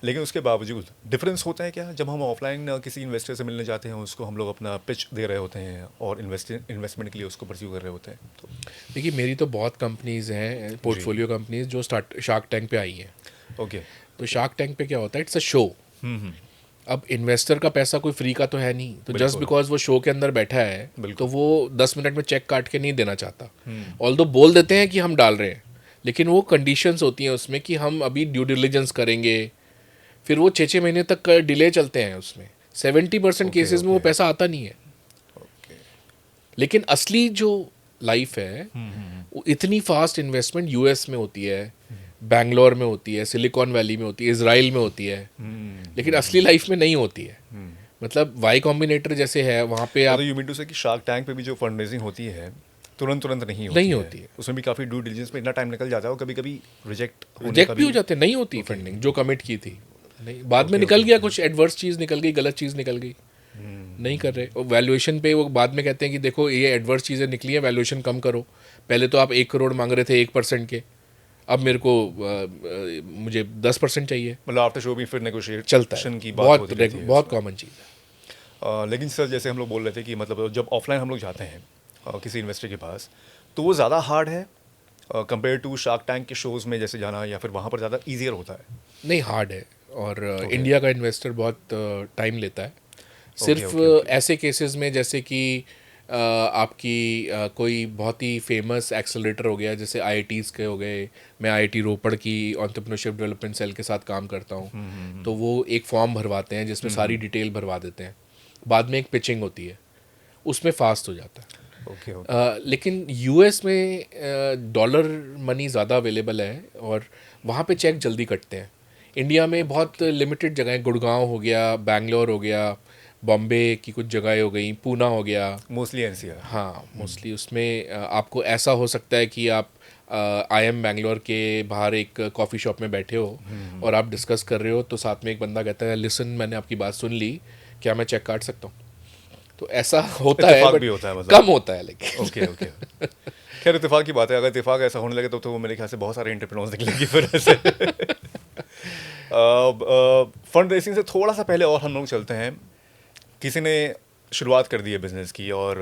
लेकिन उसके बावजूद डिफरेंस होता है क्या जब हम ऑफलाइन किसी इन्वेस्टर से मिलने जाते हैं, उसको हम लोग अपना पिच दे रहे होते हैं और इन्वेस्टमेंट के लिए उसको परस्यू कर रहे होते हैं? तो
देखिए मेरी तो बहुत कंपनीज हैं, पोर्टफोलियो कंपनीज जो शार्क टैंक पे आई हैं।
ओके।
तो शार्क टैंक पे क्या होता है, इट्स अ शो। अब इन्वेस्टर का पैसा कोई फ्री का तो है नहीं, तो जस्ट बिकॉज वो शो के अंदर बैठा है तो वो 10 मिनट में चेक काट के नहीं देना चाहता। ऑल्दो बोल देते हैं कि हम डाल रहे हैं, लेकिन वो कंडीशंस होती हैं उसमें कि हम अभी ड्यू डिलिजेंस करेंगे, फिर वो 6-6 महीने तक डिले चलते हैं उसमें। 70% केसेस में वो पैसा आता नहीं है। लेकिन असली जो लाइफ है वो इतनी फास्ट इन्वेस्टमेंट यूएस में होती है, बैंगलोर में होती है, सिलिकॉन वैली में होती है, इजराइल में होती है, लेकिन असली लाइफ में नहीं होती है। मतलब वाई कॉम्बिनेटर जैसे है वहाँ पे आप,
यू मीन टू से कि शार्क टैंक पे भी जो फंड रेजिंग होती है तुरंत नहीं होती है। उसमें भी काफ़ी ड्यू डिलिजेंस में इतना टाइम निकल जाता है और कभी कभी रिजेक्ट
भी हो जाते हैं, नहीं होती फंडिंग जो कमिट की थी। नहीं, बाद में निकल गया, कुछ एडवर्स चीज़ निकल गई, गलत चीज़ निकल गई, नहीं कर रहे। और वैल्यूएशन पे वो बाद में कहते हैं कि देखो ये एडवर्स चीज़ें निकली है, वैल्यूएशन कम करो। पहले तो आप 1 करोड़ मांग रहे थे 1% के, अब मेरे को मुझे 10% चाहिए।
मतलब आफ्टर शो भी फिर नेगोशिएट
चलता है,
की बात होती रहती है।
बहुत कॉमन चीज़ है।
लेकिन सर जैसे हम लोग बोल रहे थे कि मतलब जब ऑफलाइन हम लोग जाते हैं किसी इन्वेस्टर के पास, तो वो ज़्यादा हार्ड है कंपेयर टू शार्क टैंक के शोज़ में जैसे जाना, या फिर वहाँ पर ज़्यादा ईजियर होता है?
नहीं, हार्ड है। और इंडिया का इन्वेस्टर बहुत टाइम लेता है। सिर्फ ऐसे केसेस में जैसे कि आपकी कोई बहुत ही फेमस एक्सेलरेटर हो गया, जैसे IITs के हो गए। मैं IIT रोपड़ की एंटरप्रेन्योरशिप डेवलपमेंट सेल के साथ काम करता हूँ। तो वो एक फॉर्म भरवाते हैं जिसमें सारी डिटेल भरवा देते हैं, बाद में एक पिचिंग होती है, उसमें फास्ट हो जाता है।
ओके ओके
लेकिन US में डॉलर मनी ज़्यादा अवेलेबल है और वहाँ पे चेक जल्दी कटते हैं। इंडिया में बहुत लिमिटेड जगहें, गुड़गांव हो गया, बैंगलोर हो गया, बॉम्बे की कुछ जगहें हो गई, पूना हो गया।
Mostly NCR.
हाँ, मोस्टली उसमें आपको ऐसा हो सकता है कि आप IIM बैंगलोर के बाहर एक कॉफ़ी शॉप में बैठे हो और आप डिस्कस कर रहे हो, तो साथ में एक बंदा कहता है, लिसन मैंने आपकी बात सुन ली, क्या मैं चेक काट सकता हूँ? तो ऐसा होता है,
इत्तेफाक
बट
भी होता है मतलब।
कम होता है लेकिन।
ओके ओके खैर इत्तेफाक की बात है, अगर इत्तेफाक ऐसा होने लगे तो वो मेरे ख्याल से बहुत सारे एंटरप्रेन्योर्स निकलेंगे फिर ऐसे। फंड रेसिंग से थोड़ा सा पहले और हम लोग चलते हैं। किसी ने शुरुआत कर दी है बिजनेस की और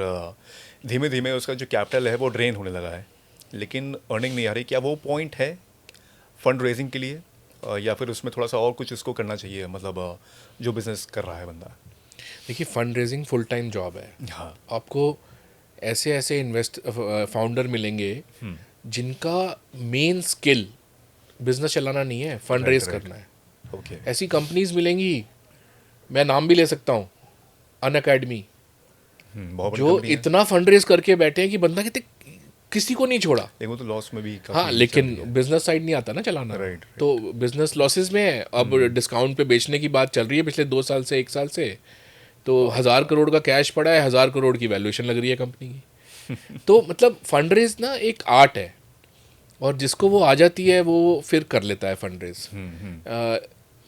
धीमे धीमे उसका जो कैपिटल है वो ड्रेन होने लगा है, लेकिन अर्निंग नहीं आ रही। क्या वो पॉइंट है फंड रेजिंग के लिए, या फिर उसमें थोड़ा सा और कुछ इसको करना चाहिए, मतलब जो बिजनेस कर रहा है बंदा?
देखिए, fund raising full time job है।
हाँ।
आपको ऐसे ऐसे फाउंडर मिलेंगे जिनका मेन स्किल बिजनेस चलाना नहीं है, फंड रेज
right.
करना है।
ओके।
ऐसी कंपनीज मिलेंगी, मैं नाम भी ले सकता हूँ, अन अकेडमी,
बहुत बड़ी
जो
कंपनी है,
इतना फंड रेज करके बैठे हैं कि बंदा कहते किसी को नहीं छोड़ा।
लेकिन वो तो लॉस में भी
हाँ,
काफी
लेकिन
चल रही है।
बिजनेस साइड नहीं आता ना चलाना।
Right.
तो बिजनेस लॉसेस में है। अब डिस्काउंट पे बेचने की बात चल रही है पिछले 2 साल से, 1 साल से। तो 1000 करोड़ का कैश पड़ा है, 1000 करोड़ की वैल्यूएशन लग रही है कंपनी की। तो मतलब फंड रेज ना एक आर्ट है, और जिसको वो आ जाती है वो फिर कर लेता है फंड रेज।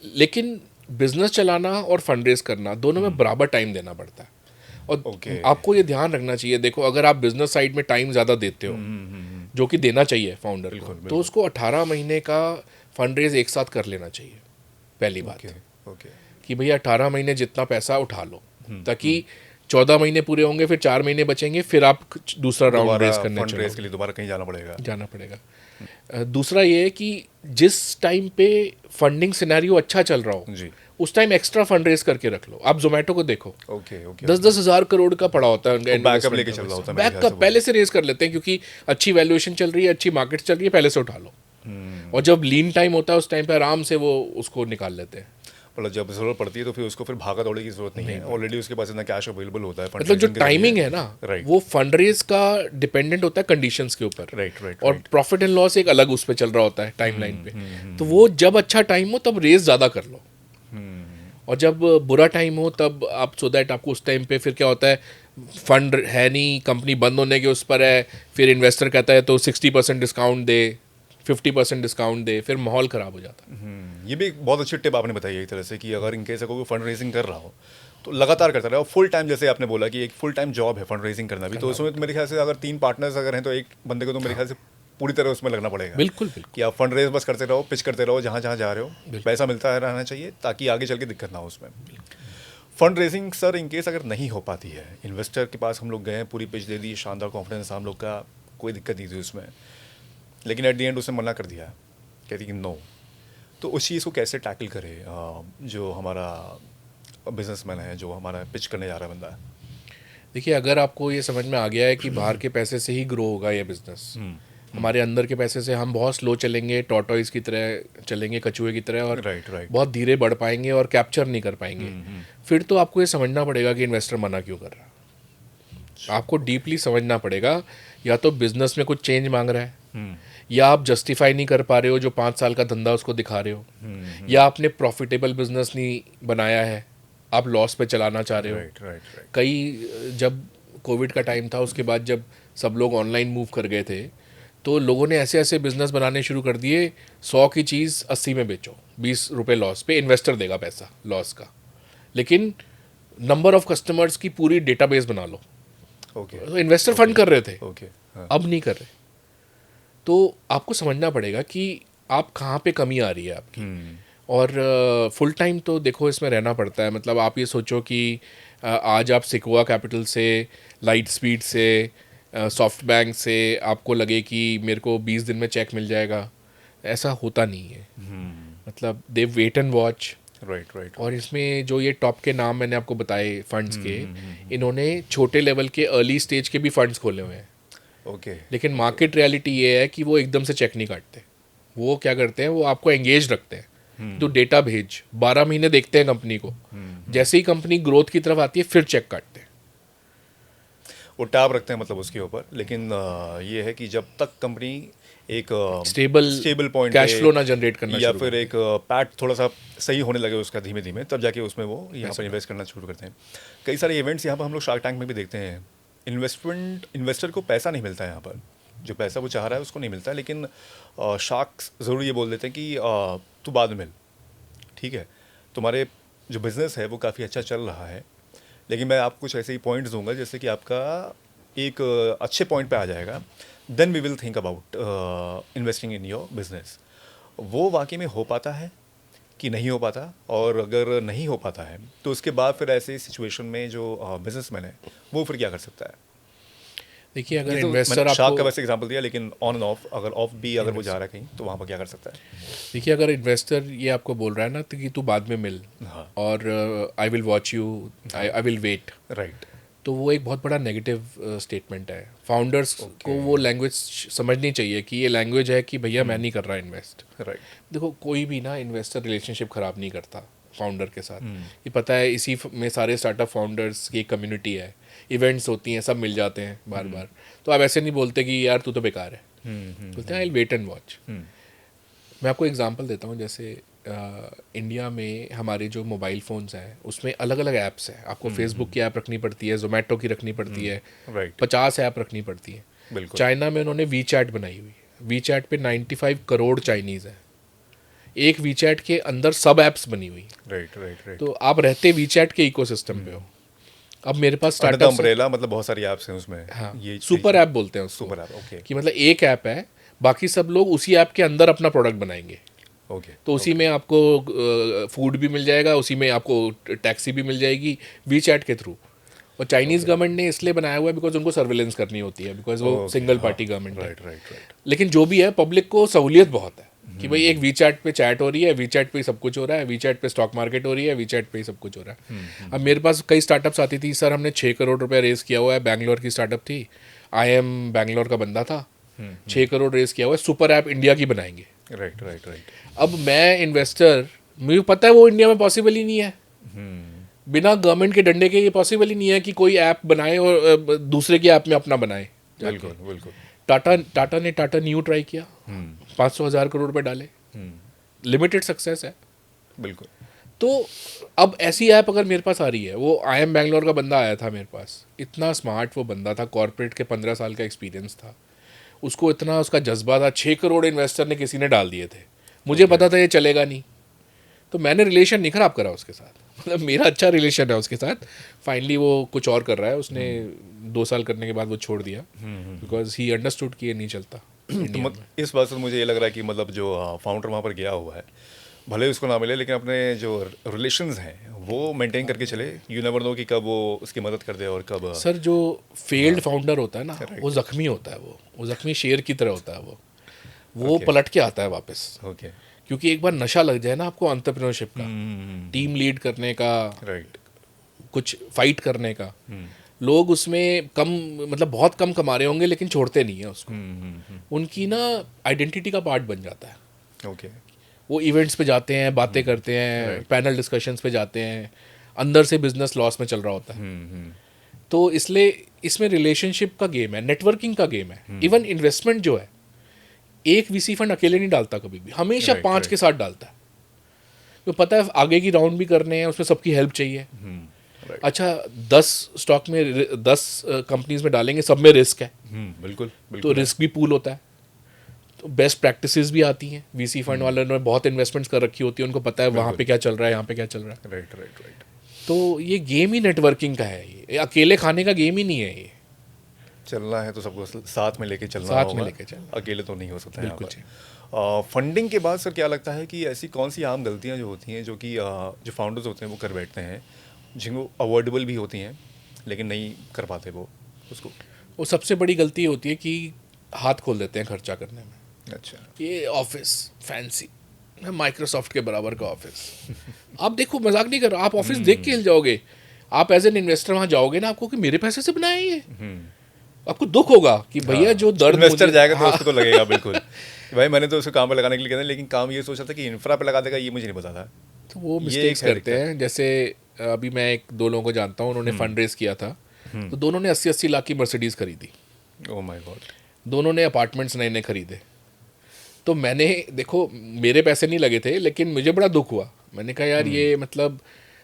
लेकिन बिजनेस चलाना और फंड रेज करना दोनों में बराबर टाइम देना पड़ता है। और
Okay.
आपको ये ध्यान रखना चाहिए, देखो अगर आप बिजनेस साइड में टाइम ज़्यादा देते हो, जो कि देना चाहिए फाउंडर को, तो उसको 18 महीने का फंड रेज एक साथ कर लेना चाहिए। पहली बात
ओके ओके
कि भैया 18 महीने जितना पैसा उठा लो, ताकि 14 महीने पूरे होंगे, फिर 4 महीने बचेंगे, फिर आप दूसरा राउंड रेज करने
फंड रेज के
चलो,
लिए दोबारा कहीं जाना पड़ेगा।
दूसरा ये है कि जिस टाइम पे फंडिंग सिनेरियो अच्छा चल रहा हो,
जी।
उस टाइम एक्स्ट्रा फंड रेज करके रख लो। आप जोमेटो को देखो,
ओके ओके
10-10 हज़ार करोड़ का पड़ा होता है उनका
बैकअप
investment
लेके
का
चल रहा
पैसा।
होता है मेरे ख्याल से
बैकअप
वो।
पहले से रेज कर लेते हैं, क्योंकि अच्छी वैल्यूएशन चल रही है, अच्छी मार्केट चल रही है, पहले से उठा लो। और जब लीन टाइम होता है उस टाइम पे आराम से वो उसको निकाल लेते हैं।
मतलब जब जरूरत पड़ती है तो फिर उसको फिर भागा दौड़े की जरूरत नहीं है, ऑलरेडी उसके पास इतना कैश अवेलेबल होता है।
मतलब जो टाइमिंग है ना,
राइट
वो फंड रेज का डिपेंडेंट होता है कंडीशंस के ऊपर।
राइट
और प्रॉफिट एंड लॉस एक अलग उस पे चल रहा होता है टाइमलाइन पे। तो वो जब अच्छा टाइम हो तब रेज ज़्यादा कर लो, और जब बुरा टाइम हो तब आप, सो दैट आपको उस टाइम पे फिर क्या होता है, फंड है नहीं, कंपनी बंद होने के उस पर है, फिर इन्वेस्टर कहता है तो 60% डिस्काउंट दे, 50% डिस्काउंट दे, फिर माहौल ख़राब हो जाता है।
ये भी एक बहुत अच्छी टिप आपने बताई है एक तरह से, कि अगर इनकेस कोई फंड रेजिंग कर रहा हो तो लगातार करता रहे, और फुल टाइम, जैसे आपने बोला कि एक फुल टाइम जॉब है फंड रेजिंग करना भी, तो उसमें तो मेरे ख्याल से अगर 3 पार्टनर्स अगर हैं तो एक बंदे को तो मेरे ख्याल से पूरी तरह उसमें लगना पड़ेगा।
बिल्कुल बिल्कुल।
कि आप फंड रेज बस करते रहो, पिच करते रहो, जहाँ जहाँ जा रहे हो पैसा मिलता रहना चाहिए, ताकि आगे चल के दिक्कत ना हो उसमें। फंड रेजिंग सर इनकेस अगर नहीं हो पाती है, इन्वेस्टर के पास हम लोग गए, पूरी पिच दे दी, शानदार कॉन्फिडेंस हम लोग का, कोई दिक्कत नहीं थी उसमें, लेकिन एट द एंड उसने मना कर दिया, कहती कि नो, तो उस चीज़ को कैसे टैकल करे जो हमारा बिजनेसमैन है, जो हमारा पिच करने जा रहा है बंदा?
देखिए, अगर आपको ये समझ में आ गया है कि बाहर के पैसे से ही ग्रो होगा ये बिजनेस, हमारे अंदर के पैसे से हम बहुत स्लो चलेंगे, टॉर्टोइज की तरह चलेंगे, कछुए की तरह, और
राइट
बहुत धीरे बढ़ पाएंगे और कैप्चर नहीं कर पाएंगे, फिर तो आपको ये समझना पड़ेगा कि इन्वेस्टर मना क्यों कर रहा है। आपको डीपली समझना पड़ेगा, या तो बिजनेस में कुछ चेंज मांग रहा है, या आप जस्टिफाई नहीं कर पा रहे हो जो 5 साल का धंधा उसको दिखा रहे हो, या आपने प्रॉफिटेबल बिजनेस नहीं बनाया है, आप लॉस पे चलाना चाह रहे हो।
राइट
कई, जब कोविड का टाइम था, उसके बाद जब सब लोग ऑनलाइन मूव कर गए थे, तो लोगों ने ऐसे ऐसे बिजनेस बनाने शुरू कर दिए, 100 की चीज़ 80 में बेचो, 20 रुपये लॉस पे, इन्वेस्टर देगा पैसा लॉस का, लेकिन नंबर ऑफ कस्टमर्स की पूरी डेटाबेस बना लो।
ओके
तो इन्वेस्टर फंड कर रहे थे,
ओके
अब नहीं कर रहे। तो आपको समझना पड़ेगा कि आप कहाँ पे कमी आ रही है आपकी। और फुल टाइम तो देखो इसमें रहना पड़ता है। मतलब आप ये सोचो कि आज आप सिक्वा कैपिटल से, लाइट स्पीड से, सॉफ्ट बैंक से आपको लगे कि मेरे को 20 दिन में चेक मिल जाएगा, ऐसा होता नहीं है। मतलब they wait and watch,
right right.
और इसमें जो ये टॉप के नाम मैंने आपको बताए फंड्स के, इन्होंने छोटे लेवल के अर्ली स्टेज के भी फंड्स खोले हुए हैं।
ओके।
लेकिन मार्केट रियलिटी ये है कि वो एकदम से चेक नहीं काटते। वो क्या करते हैं, वो आपको एंगेज रखते हैं। तो डेटा भेज, 12 महीने देखते हैं कंपनी को, जैसे ही कंपनी ग्रोथ की तरफ आती है फिर चेक काटते हैं।
वो टैब रखते हैं मतलब उसके ऊपर, लेकिन ये है कि जब तक कंपनी एक
स्टेबल
पॉइंट
कैश फ्लो ना जनरेट करना
या
शुरू
फिर एक पैट थोड़ा सा सही होने लगे उसका धीमे धीमे, तब जाके उसमें वो यहाँ पर इन्वेस्ट करना शुरू करते हैं। कई सारे इवेंट्स यहाँ पर हम लोग शार्क टैंक में भी देखते हैं। इन्वेस्टर को पैसा नहीं मिलता है यहाँ पर, जो पैसा वो चाह रहा है उसको नहीं मिलता है, लेकिन शार्क्स ज़रूर ये बोल देते हैं कि तू बाद में मिल, ठीक है, तुम्हारे जो बिज़नेस है वो काफ़ी अच्छा चल रहा है, लेकिन मैं आपको कुछ ऐसे ही पॉइंट्स दूंगा जैसे कि आपका एक अच्छे पॉइंट पे आ जाएगा, then we will think about investing in your business. वो वाकई में हो पाता है कि नहीं हो पाता, और अगर नहीं हो पाता है तो उसके बाद फिर ऐसे सिचुएशन में जो बिजनेसमैन है वो फिर क्या कर सकता है।
देखिए, अगर
ये तो
इन्वेस्टर
मैंने शार्क का
आपको
वैसे एग्जांपल दिया, लेकिन ऑन एंड ऑफ, अगर ऑफ भी अगर वो जा रहा है कहीं तो वहाँ पर क्या कर सकता है।
देखिए, अगर इन्वेस्टर ये आपको बोल रहा है ना तो कि तू बाद में मिल,
हाँ।
और I will watch you, I will wait,
right.
तो वो एक बहुत बड़ा नेगेटिव स्टेटमेंट है। फाउंडर्स को वो लैंग्वेज समझनी चाहिए कि ये लैंग्वेज है कि भैया मैं नहीं कर रहा इन्वेस्ट।
राइट।
देखो, कोई भी ना इन्वेस्टर रिलेशनशिप ख़राब नहीं करता फाउंडर के साथ। ये पता है, इसी में सारे स्टार्टअप फाउंडर्स की एक कम्युनिटी है, इवेंट्स होती हैं, सब मिल जाते हैं बार बार। तो आप ऐसे नहीं बोलते कि यार तू तो बेकार है, बोलते हैं आई वेट एंड वॉच। मैं आपको एग्जांपल देता हूँ, जैसे इंडिया में हमारे जो मोबाइल फ़ोन्स हैं उसमें अलग अलग ऐप्स हैं। आपको फेसबुक की ऐप रखनी पड़ती है, जोमेटो की रखनी पड़ती है,
राइट।
50 ऐप रखनी पड़ती है।
बिल्कुल।
चाइना में उन्होंने वी चैट बनाई हुई है। वी चैट पे 95 करोड़ चाइनीज़ हैं। एक वी चैट के अंदर सब ऐप्स बनी हुई हैं।
Right right right.
तो आप रहते वी चैट के इकोसिस्टम पे हो। अब मेरे पास
अंडर द
स्टार्टअप,
अम्ब्रेला, मतलब बहुत सारी ऐप्स हैं उसमें।
हाँ,
ये
सुपर ऐप बोलते हैं उसको।
Super app, okay.
कि मतलब एक ऐप है, बाकी सब लोग उसी ऐप के अंदर अपना प्रोडक्ट बनाएंगे।
ओके।
तो उसी में आपको फूड भी मिल जाएगा, उसी में आपको टैक्सी भी मिल जाएगी वी चैट के थ्रू। और चाइनीज़ गवर्नमेंट ने इसलिए बनाया हुआ है बिकॉज उनको सर्विलेंस करनी होती है, बिकॉज वो सिंगल पार्टी गवर्नमेंट है।
Right right right.
लेकिन जो भी है, पब्लिक को सहूलियत बहुत है कि भाई एक वी चैट पे चैट हो रही है, वी चैट पे ही सब कुछ हो रहा है, वी चैट पे स्टॉक मार्केट हो रही है, वी चैट पे ही सब कुछ हो रहा है। अब मेरे पास कई स्टार्टअप्स आती थी, सर हमने 6 करोड़ रुपया रेस किया हुआ है, बैंगलोर की स्टार्टअप थी, IIM बैंगलोर का बंदा था, 6 करोड़ रेस किया हुआ है, सुपर ऐप इंडिया की बनाएंगे।
Right right right.
अब मैं इन्वेस्टर, मुझे पता है वो इंडिया में पॉसिबल ही नहीं है। बिना गवर्नमेंट के डंडे के ये पॉसिबल ही नहीं है कि कोई ऐप बनाए और दूसरे की ऐप में अपना बनाए।
बिल्कुल बिल्कुल।
टाटा ने टाटा न्यू ट्राई किया, 500,000 करोड़ रुपए डाले, लिमिटेड सक्सेस है।
बिल्कुल।
तो अब ऐसी ऐप अगर मेरे पास आ रही है, वो IIM बैंगलोर का बंदा आया था मेरे पास, इतना स्मार्ट वो बंदा था, कॉर्पोरेट के 15 साल का एक्सपीरियंस था, उसको इतना उसका जज्बा था, 6 करोड़ इन्वेस्टर ने किसी ने डाल दिए थे, मुझे पता था ये चलेगा नहीं, तो मैंने रिलेशन नहीं खराब करा उसके साथ, मतलब मेरा अच्छा रिलेशन है उसके साथ। फाइनली वो कुछ और कर रहा है, उसने 2 साल करने के बाद वो छोड़ दिया, बिकॉज ही अंडरस्टूड कि ये नहीं चलता।
तो इस बात से मुझे ये लग रहा है कि मतलब जो फाउंडर वहाँ पर गया हुआ है, भले ही उसको ना मिले, लेकिन अपने जो रिलेशंस हैं वो मेंटेन करके चले। यू नेवर नो कि कब वो उसकी मदद कर दे और कब।
सर, जो फेल्ड फाउंडर होता है ना, वो जख्मी होता है, वो जख्मी शेर की तरह होता है, वो पलट के आता है वापस।
ओके।
क्योंकि एक बार नशा लग जाए ना आपको एंटरप्रेन्योरशिप का, टीम लीड करने का,
राइट।
कुछ फाइट करने का, लोग उसमें कम, मतलब बहुत कम कमा रहे होंगे लेकिन छोड़ते नहीं है उसको। उनकी ना आइडेंटिटी का पार्ट बन जाता है।
ओके।
वो इवेंट्स पे जाते हैं, बातें करते हैं, पैनल डिस्कशंस पे जाते हैं, अंदर से बिजनेस लॉस में चल रहा होता है। तो इसलिए इसमें रिलेशनशिप का गेम है, नेटवर्किंग का गेम है। इवन इन्वेस्टमेंट जो है, एक VC फंड अकेले नहीं डालता कभी भी, हमेशा 5 के साथ डालता है। तो पता है आगे की राउंड भी करने हैं, उसमें सबकी हेल्प चाहिए। अच्छा, 10 स्टॉक में 10 कंपनीज में डालेंगे, सब में रिस्क है,
बिल्कुल
तो
बिल्कुल।
रिस्क भी पूल होता है। तो बेस्ट प्रैक्टिसेस भी आती हैं, VC फंड वालों ने बहुत इन्वेस्टमेंट्स कर रखी होती है, उनको पता है वहाँ पे क्या चल रहा है, यहाँ पे क्या चल रहा है।
Right right right.
तो ये गेम ही नेटवर्किंग का है, ये अकेले खाने का गेम ही नहीं है। ये
चलना है तो सबको साथ में लेके चलना
साथ में
होगा,
लेके चलना।
अकेले तो नहीं हो सकता है।
बिल्कुल
फंडिंग के बाद सर क्या लगता है कि ऐसी कौन सी आम गलतियां जो होती हैं, जो कि जो फाउंडर्स होते हैं वो कर बैठते हैं, जिनको अवॉइडेबल भी होती हैं लेकिन नहीं कर पाते वो उसको।
वो सबसे बड़ी गलती होती है कि हाथ खोल देते हैं खर्चा करने में।
अच्छा।
ये ऑफिस फैंसी, माइक्रोसॉफ्ट के बराबर का ऑफिस। आप देखो, मजाक नहीं कर रहा, आप ऑफिस देख के हिल जाओगे। आप एज एन इन्वेस्टर वहां जाओगे ना, आपको कि मेरे पैसे से बनाया ये, आपको दुख होगा कि भैया जो दर्द
इन्वेस्टर
मुझे-
जाएगा तो
हाँ।
उसको तो लगेगा बिल्कुल कि भाई मैंने तो उसको काम पे लगाने के लिए कहना, लेकिन काम ये सोचा था कि इंफ्रा पे लगा देगा, ये मुझे नहीं पता था।
तो वो
ये
मिस्टेक्स
एक है
करते हैं। जैसे अभी मैं एक दो लोगों को जानता हूँ, उन्होंने फंड रेज किया था, तो दोनों ने 80-80 लाख की मर्सिडीज खरीदी,
ओह माय गॉड।
दोनों ने अपार्टमेंट्स नए नए खरीदे। तो मैंने देखो, मेरे पैसे नहीं लगे थे, लेकिन मुझे बड़ा दुख हुआ। मैंने कहा यार ये मतलब,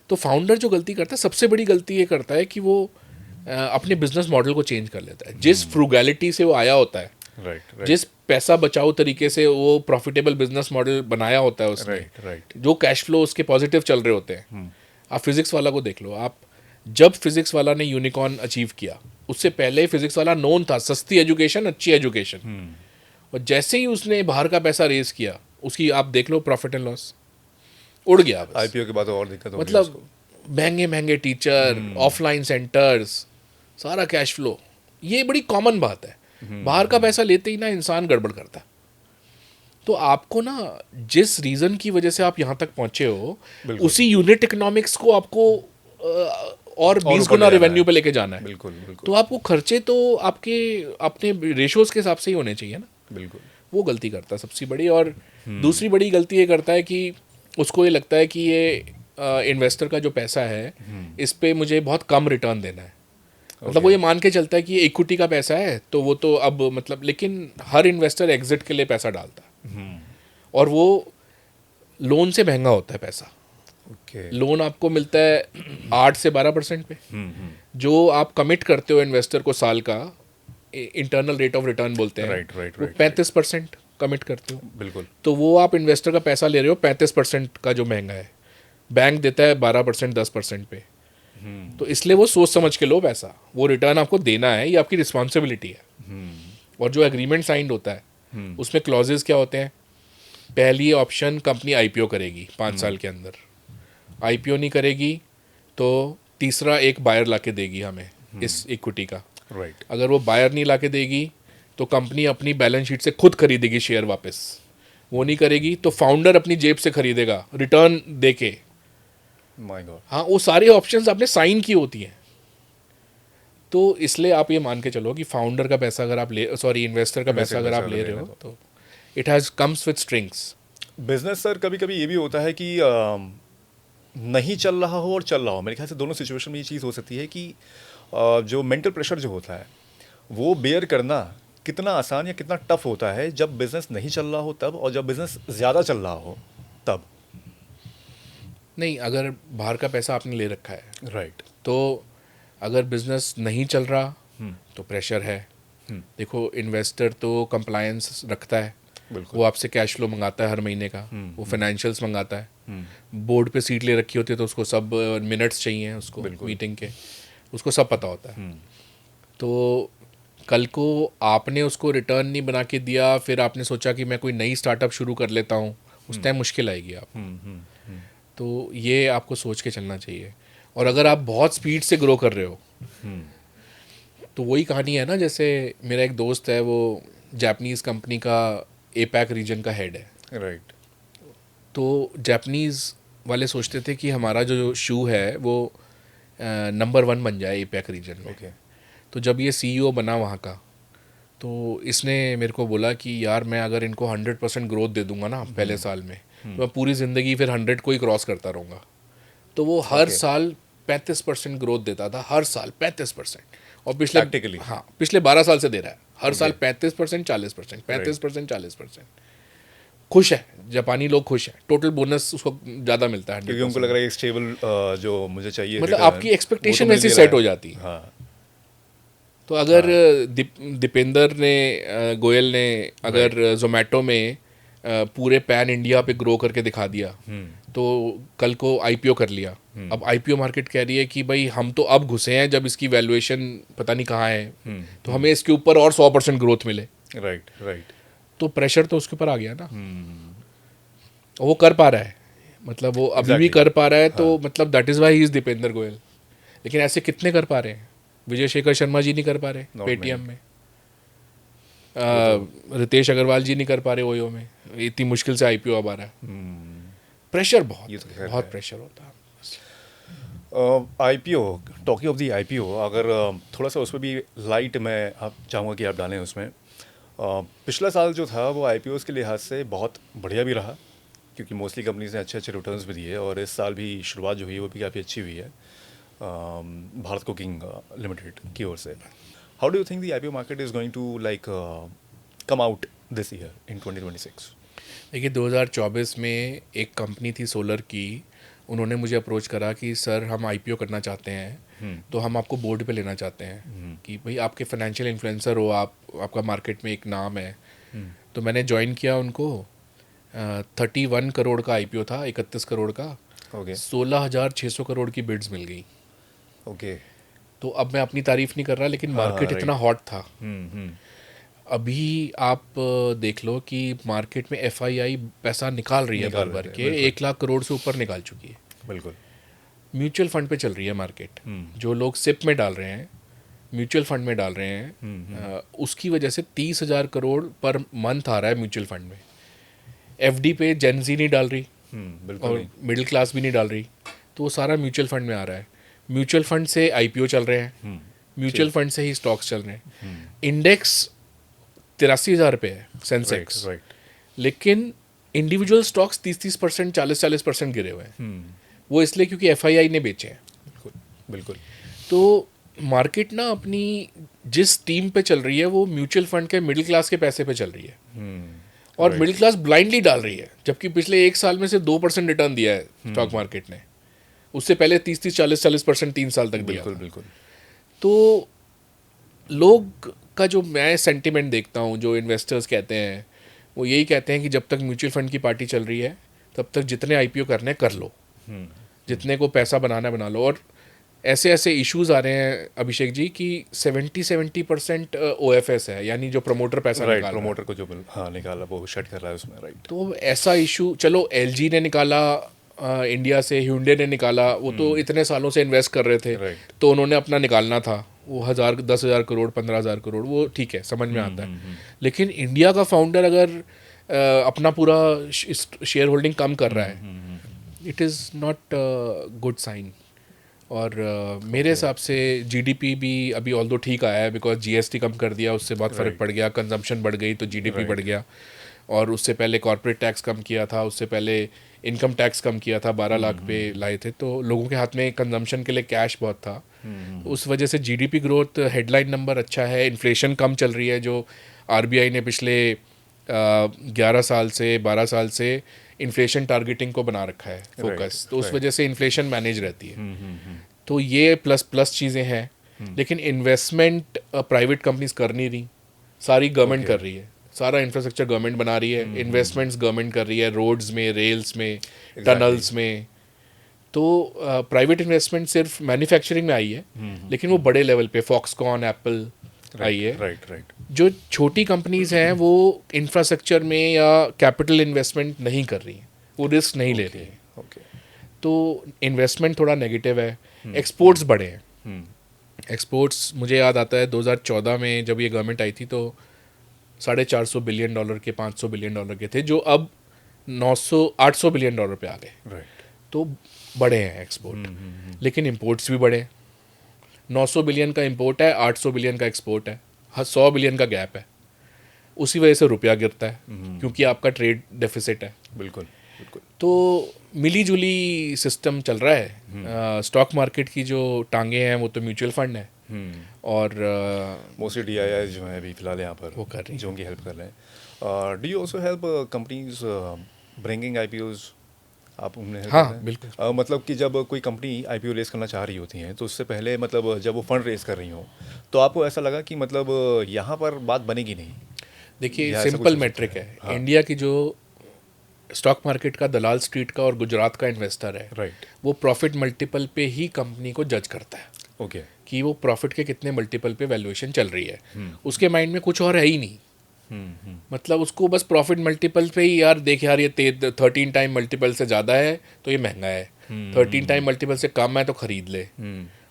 तो फाउंडर जो गलती करता है, सबसे बड़ी गलती ये करता है कि वो अपने बिजनेस मॉडल को चेंज कर लेता है। जिस फ्रूगैलिटी से वो आया होता है,
राइट राइट
जिस पैसा बचाओ तरीके से वो प्रॉफिटेबल बिजनेस मॉडल बनाया होता है उसने,
राइट राइट
जो कैश फ्लो उसके पॉजिटिव चल रहे होते हैं। आप फिजिक्स वाला को देख लो, आप जब फिजिक्स वाला ने यूनिकॉर्न अचीव किया, उससे पहले फिजिक्स वाला नोन था, सस्ती एजुकेशन, अच्छी एजुकेशन। और जैसे ही उसने बाहर का पैसा रेज किया, उसकी आप देख लो प्रॉफिट एंड लॉस उड़ गया बस।
आईपीओ के बाद तो और दिक्कत होगी
मतलब
उसको।
महंगे महंगे टीचर, ऑफलाइन सेंटर्स, सारा कैश फ्लो, ये बड़ी कॉमन बात है। बाहर का पैसा लेते ही ना इंसान गड़बड़ करता है। तो आपको ना, जिस रीजन की वजह से आप यहाँ तक पहुंचे हो,
बिल्कुल।
उसी यूनिट इकोनॉमिक्स को आपको और 20
ऊपर
गुना
ले जाना
रेवेन्यू
है।
पे लेके जाना है।
बिल्कुल बिल्कुल
तो आपको खर्चे तो आपके अपने रेशियोज के हिसाब से ही होने चाहिए ना।
बिल्कुल।
वो गलती करता है सबसे बड़ी। और दूसरी बड़ी गलती ये करता है कि उसको ये लगता है कि ये इन्वेस्टर का जो पैसा है, इस पे मुझे बहुत कम रिटर्न देना है। मतलब वो ये मान के चलता है कि ये इक्विटी का पैसा है, तो वो तो अब मतलब, लेकिन हर इन्वेस्टर एग्जिट के लिए पैसा डालता है, और वो लोन से महंगा होता है पैसा।
ओके।
लोन आपको मिलता है 8 से 12% पे, जो आप कमिट करते हो इन्वेस्टर को साल का, इंटरनल रेट ऑफ रिटर्न बोलते हैं,
राइट राइट
वो
राइट
35% कमिट करते हो।
बिल्कुल।
तो वो आप इन्वेस्टर का पैसा ले रहे हो 35% का, जो महंगा है। बैंक देता है 12%, 10% पे। तो इसलिए वो सोच समझ के लो पैसा, वो रिटर्न आपको देना है, ये आपकी रिस्पॉन्सिबिलिटी है। और जो एग्रीमेंट साइंड होता है, उसमें क्लॉजेज क्या होते हैं? पहली ऑप्शन, कंपनी आईपीओ करेगी 5 साल के अंदर। आईपीओ नहीं करेगी तो तीसरा एक बायर लाके देगी हमें इस इक्विटी का।
राइट।
अगर वो बायर नहीं लाके देगी तो कंपनी अपनी बैलेंस शीट से खुद खरीदेगी शेयर वापस। वो नहीं करेगी तो फाउंडर अपनी जेब से खरीदेगा रिटर्न देके।
My God.
हाँ, वो सारे ऑप्शंस आपने साइन की होती हैं। तो इसलिए आप ये मान के चलो कि फाउंडर का पैसा अगर आप इन्वेस्टर का पैसा अगर आप ले रहे हो तो it has comes with strings.
Business sir कभी कभी ये भी होता है कि नहीं चल रहा हो और चल रहा हो। मेरे ख्याल से दोनों सिचुएशन में ये चीज़ हो सकती है कि जो मेंटल प्रेशर जो होता है वो बेयर करना कितना आसान या कितना टफ होता है जब बिजनेस नहीं चल रहा हो तब, और जब बिजनेस ज़्यादा चल रहा हो तब।
नहीं, अगर बाहर का पैसा आपने ले रखा है
राइट।
तो अगर बिजनेस नहीं चल रहा तो प्रेशर है। देखो, इन्वेस्टर तो कंप्लायंस रखता है,
बिल्कुल।
वो आपसे कैश फ्लो मंगाता है हर महीने का, वो फाइनेंशियल्स मंगाता है। बोर्ड पे सीट ले रखी होती है तो उसको सब मिनट्स चाहिए उसको मीटिंग के, उसको सब पता होता है। तो कल को आपने उसको रिटर्न नहीं बना के दिया, फिर आपने सोचा कि मैं कोई नई स्टार्टअप शुरू कर लेता हूँ, उस टाइम मुश्किल आएगी आप। तो ये आपको सोच के चलना चाहिए। और अगर आप बहुत स्पीड से ग्रो कर रहे हो तो वही कहानी है ना, जैसे मेरा एक दोस्त है, वो जापानीज़ कंपनी का एपैक रीजन का हेड है।
राइट।
तो जापानीज़ वाले सोचते थे कि हमारा जो शू है वो नंबर 1 बन जाए एपैक रीजन में।
ओके।
तो जब ये सीईओ बना वहाँ का, तो इसने मेरे को बोला कि यार मैं अगर इनको 100% ग्रोथ दे दूंगा ना पहले साल में, तो मैं पूरी ज़िंदगी फिर 100 को ही क्रॉस करता रहूँगा। तो वो हर साल 35% ग्रोथ देता था, हर साल 35%। और पिछले
Practically?
हाँ, पिछले 12 साल से दे रहा है, हर साल 35%, 40%, 35%, 40%। खुश है, जापानी लोग खुश हैं, टोटल बोनस उसको ज़्यादा मिलता है
क्योंकि उनको
100%।
लग रहा है स्टेबल जो मुझे चाहिए
मतलब
return,
आपकी
वो तो
एक्सपेक्टेशन
मिल
ऐसी
ही रहा
सेट
है।
हो जाती है।
हाँ।
तो अगर दीपेंद्र ने गोयल ने अगर जोमेटो में पूरे पैन इंडिया पे ग्रो करके दिखा दिया, तो कल को आईपीओ कर लिया। अब आईपीओ मार्केट कह रही है कि भाई हम तो अब घुसे हैं जब इसकी वैल्यूएशन पता नहीं कहाँ है, तो हमें इसके ऊपर और 100% ग्रोथ मिले।
Right right.
तो प्रेशर तो उसके ऊपर आ गया ना। और वो कर पा रहा है, मतलब वो अभी भी
Exactly.
कर पा रहा है। तो मतलब that is why he is Deepinder Goyal. लेकिन ऐसे कितने कर पा रहे हैं? विजय शेखर शर्मा जी नहीं कर पा रहे
Not
पेटीएम में, रितेश अग्रवाल जी नहीं कर पा रहे ओयो में, इतनी मुश्किल से आईपीओ अब आ रहा है। प्रेशर
ये तो खैर
बहुत
है।
प्रेशर होता है।
IPO, talking of the IPO, अगर थोड़ा सा उसमें भी लाइट मैं आप चाहूँगा कि आप डालें उसमें। पिछला साल जो था वो आईपीओस के लिहाज से बहुत बढ़िया भी रहा, क्योंकि मोस्टली कंपनीज ने अच्छे अच्छे रिटर्न्स भी दिए, और इस साल भी शुरुआत जो हुई है वो भी काफ़ी अच्छी हुई है भारत कुकिंग लिमिटेड की ओर से। How do you think the IPO market is going to like come out this year in 2026?
देखिए 2024 में एक कंपनी थी सोलर की, उन्होंने मुझे अप्रोच करा कि सर हम आईपीओ करना चाहते हैं, तो हम आपको बोर्ड पे लेना चाहते हैं कि भाई आपके फाइनेंशियल इन्फ्लुएंसर हो आप, आपका मार्केट में एक नाम है। तो मैंने ज्वाइन किया उनको। 31 करोड़ का आईपीओ था, 31 करोड़ का।
ओके
16,600 करोड़ की बिड्स मिल गई।
ओके।
तो अब मैं अपनी तारीफ नहीं कर रहा, लेकिन
हाँ,
मार्केट
right.
इतना हॉट था।
हम्म।
अभी आप देख लो कि मार्केट में एफआईआई पैसा निकाल रही है
निकाल
भर भर
रहे हैं,
के,
बिल्कुल।
1 लाख करोड़ से ऊपर निकाल चुकी है।
बिल्कुल।
म्यूचुअल फंड पे चल रही है मार्केट। जो लोग सिप में डाल रहे हैं, म्यूचुअल फंड में डाल रहे हैं, उसकी वजह से 30,000 करोड़ पर मंथ आ रहा है म्यूचुअल फंड में। एफडी पे जेनजी नहीं डाल रही
बिल्कुल
और
नहीं।
मिडिल क्लास भी नहीं डाल रही, तो वो सारा म्यूचुअल फंड में आ रहा है। म्यूचुअल फंड से आईपीओ चल रहे हैं, म्यूचुअल फंड से ही स्टॉक्स चल रहे हैं। इंडेक्स 83,000 पे है सेंसेक्स,
राइट।
लेकिन इंडिविजुअल स्टॉक्स 30-30%, 40-40% गिरे हुए हैं। वो इसलिए क्योंकि एफआईआई ने बेचे हैं।
बिल्कुल बिल्कुल।
तो मार्केट ना अपनी जिस टीम पे चल रही है वो म्यूचुअल फंड के मिडिल क्लास के पैसे पे चल रही है, और मिडिल क्लास ब्लाइंडली डाल रही है। जबकि पिछले 1 साल में से 2% रिटर्न दिया है स्टॉक मार्केट ने, उससे पहले 30-30, 40-40% 3 साल तक दिया
बिल्कुल
था।
बिल्कुल।
तो लोग का जो मैं सेंटिमेंट देखता हूँ, जो इन्वेस्टर्स कहते हैं, वो यही कहते हैं कि जब तक म्यूचुअल फंड की पार्टी चल रही है तब तक जितने आईपीओ करने कर लो, जितने को पैसा बनाना बना लो। और ऐसे ऐसे इश्यूज आ रहे हैं अभिषेक जी कि 70% ओएफएस है, यानी जो प्रमोटर पैसा
राइट,
निकाल रहा है।
प्रमोटर को जो हाँ निकाला वो शट कर रहा है उसमें, राइट।
तो ऐसा इशू, चलो एलजी ने निकाला इंडिया से, ह्यूंडे ने निकाला, वो तो इतने सालों से इन्वेस्ट कर रहे थे,
Right.
तो उन्होंने अपना निकालना था। वो 10,000 करोड़, 15,000 करोड़, वो ठीक है, समझ में आता है। लेकिन इंडिया का फाउंडर अगर अपना पूरा शेयर होल्डिंग कम कर रहा है, it is not good sign. और मेरे हिसाब से जीडीपी भी अभी ऑल्दो ठीक आया है, बिकॉज जीएसटी कम कर दिया, उससे बहुत फ़र्क पड़ गया, कंजम्पशन बढ़ गई तो जीडीपी बढ़ गया। और उससे पहले कॉर्पोरेट टैक्स कम किया था, उससे पहले इनकम टैक्स कम किया था, 12 लाख पे लाए थे, तो लोगों के हाथ में कंजम्पशन के लिए कैश बहुत था। उस वजह से जीडीपी ग्रोथ हेडलाइन नंबर अच्छा है, इन्फ्लेशन कम चल रही है, जो आरबीआई ने पिछले 11 साल से 12 साल से इन्फ्लेशन टारगेटिंग को बना रखा है फोकस, तो उस वजह से इन्फ्लेशन मैनेज रहती है। तो ये प्लस चीज़ें हैं। लेकिन इन्वेस्टमेंट प्राइवेट कंपनीज कर नहीं रही, सारी गवर्नमेंट कर रही है, सारा इंफ्रास्ट्रक्चर गवर्नमेंट बना रही है, इन्वेस्टमेंट्स गवर्नमेंट कर रही है, रोड्स में, रेल्स में, टनल्स में। तो प्राइवेट इन्वेस्टमेंट सिर्फ मैन्युफैक्चरिंग में आई है, लेकिन वो बड़े लेवल पे फॉक्सकॉन, एप्पल आई है।
राइट।
जो छोटी कंपनीज हैं वो इंफ्रास्ट्रक्चर में या कैपिटल इन्वेस्टमेंट नहीं कर रही हैं, वो रिस्क नहीं ले रही हैं,
ओके।
तो इन्वेस्टमेंट थोड़ा नेगेटिव है। एक्सपोर्ट्स बढ़े हैं। एक्सपोर्ट्स मुझे याद आता है 2014 में जब ये गवर्नमेंट आई थी तो $450 बिलियन के, $500 बिलियन के थे, जो अब 800 बिलियन डॉलर पे आ गए।
राइट।
तो बढ़े हैं एक्सपोर्ट, लेकिन इंपोर्ट्स भी बढ़े। 900 बिलियन का इंपोर्ट है, 800 बिलियन का एक्सपोर्ट है, 100 बिलियन का गैप है। उसी वजह से रुपया गिरता है, क्योंकि आपका ट्रेड डेफिसिट है।
बिल्कुल बिल्कुल।
तो मिली जुली सिस्टम चल रहा है। स्टॉक मार्केट की जो टांगे हैं वो तो म्यूचुअल फंड है, और
मोस्टली डीआईआई जो है अभी फिलहाल यहाँ पर
वो कर रही हैं।
जो उनकी हेल्प कर रहे हैं। Do you also help companies bringing IPOs? आप उन्हें help
हाँ,
कर रहे हैं?
बिल्कुल।
मतलब कि जब कोई कंपनी आईपीओ रेस करना चाह रही होती हैं तो उससे पहले मतलब जब वो फंड रेस कर रही हो तो आपको ऐसा लगा कि मतलब यहाँ पर बात बनेगी नहीं?
देखिए
या ऐसा कुछ
सिंपल
हो सकता
मैट्रिक
है?
है।
हाँ।
इंडिया की जो स्टॉक मार्केट का दलाल स्ट्रीट का और गुजरात का इन्वेस्टर है,
राइट।
वो प्रॉफिट मल्टीपल पे ही कंपनी को जज करता है
ओके।
कि वो प्रॉफिट के कितने मल्टीपल पे वैल्यूएशन चल रही है। उसके माइंड में कुछ और है ही नहीं। मतलब उसको बस प्रॉफिट मल्टीपल पे ही, यार देख यार ये 13 टाइम मल्टीपल से ज़्यादा है तो ये महंगा है, 13 टाइम मल्टीपल से कम है तो ख़रीद ले।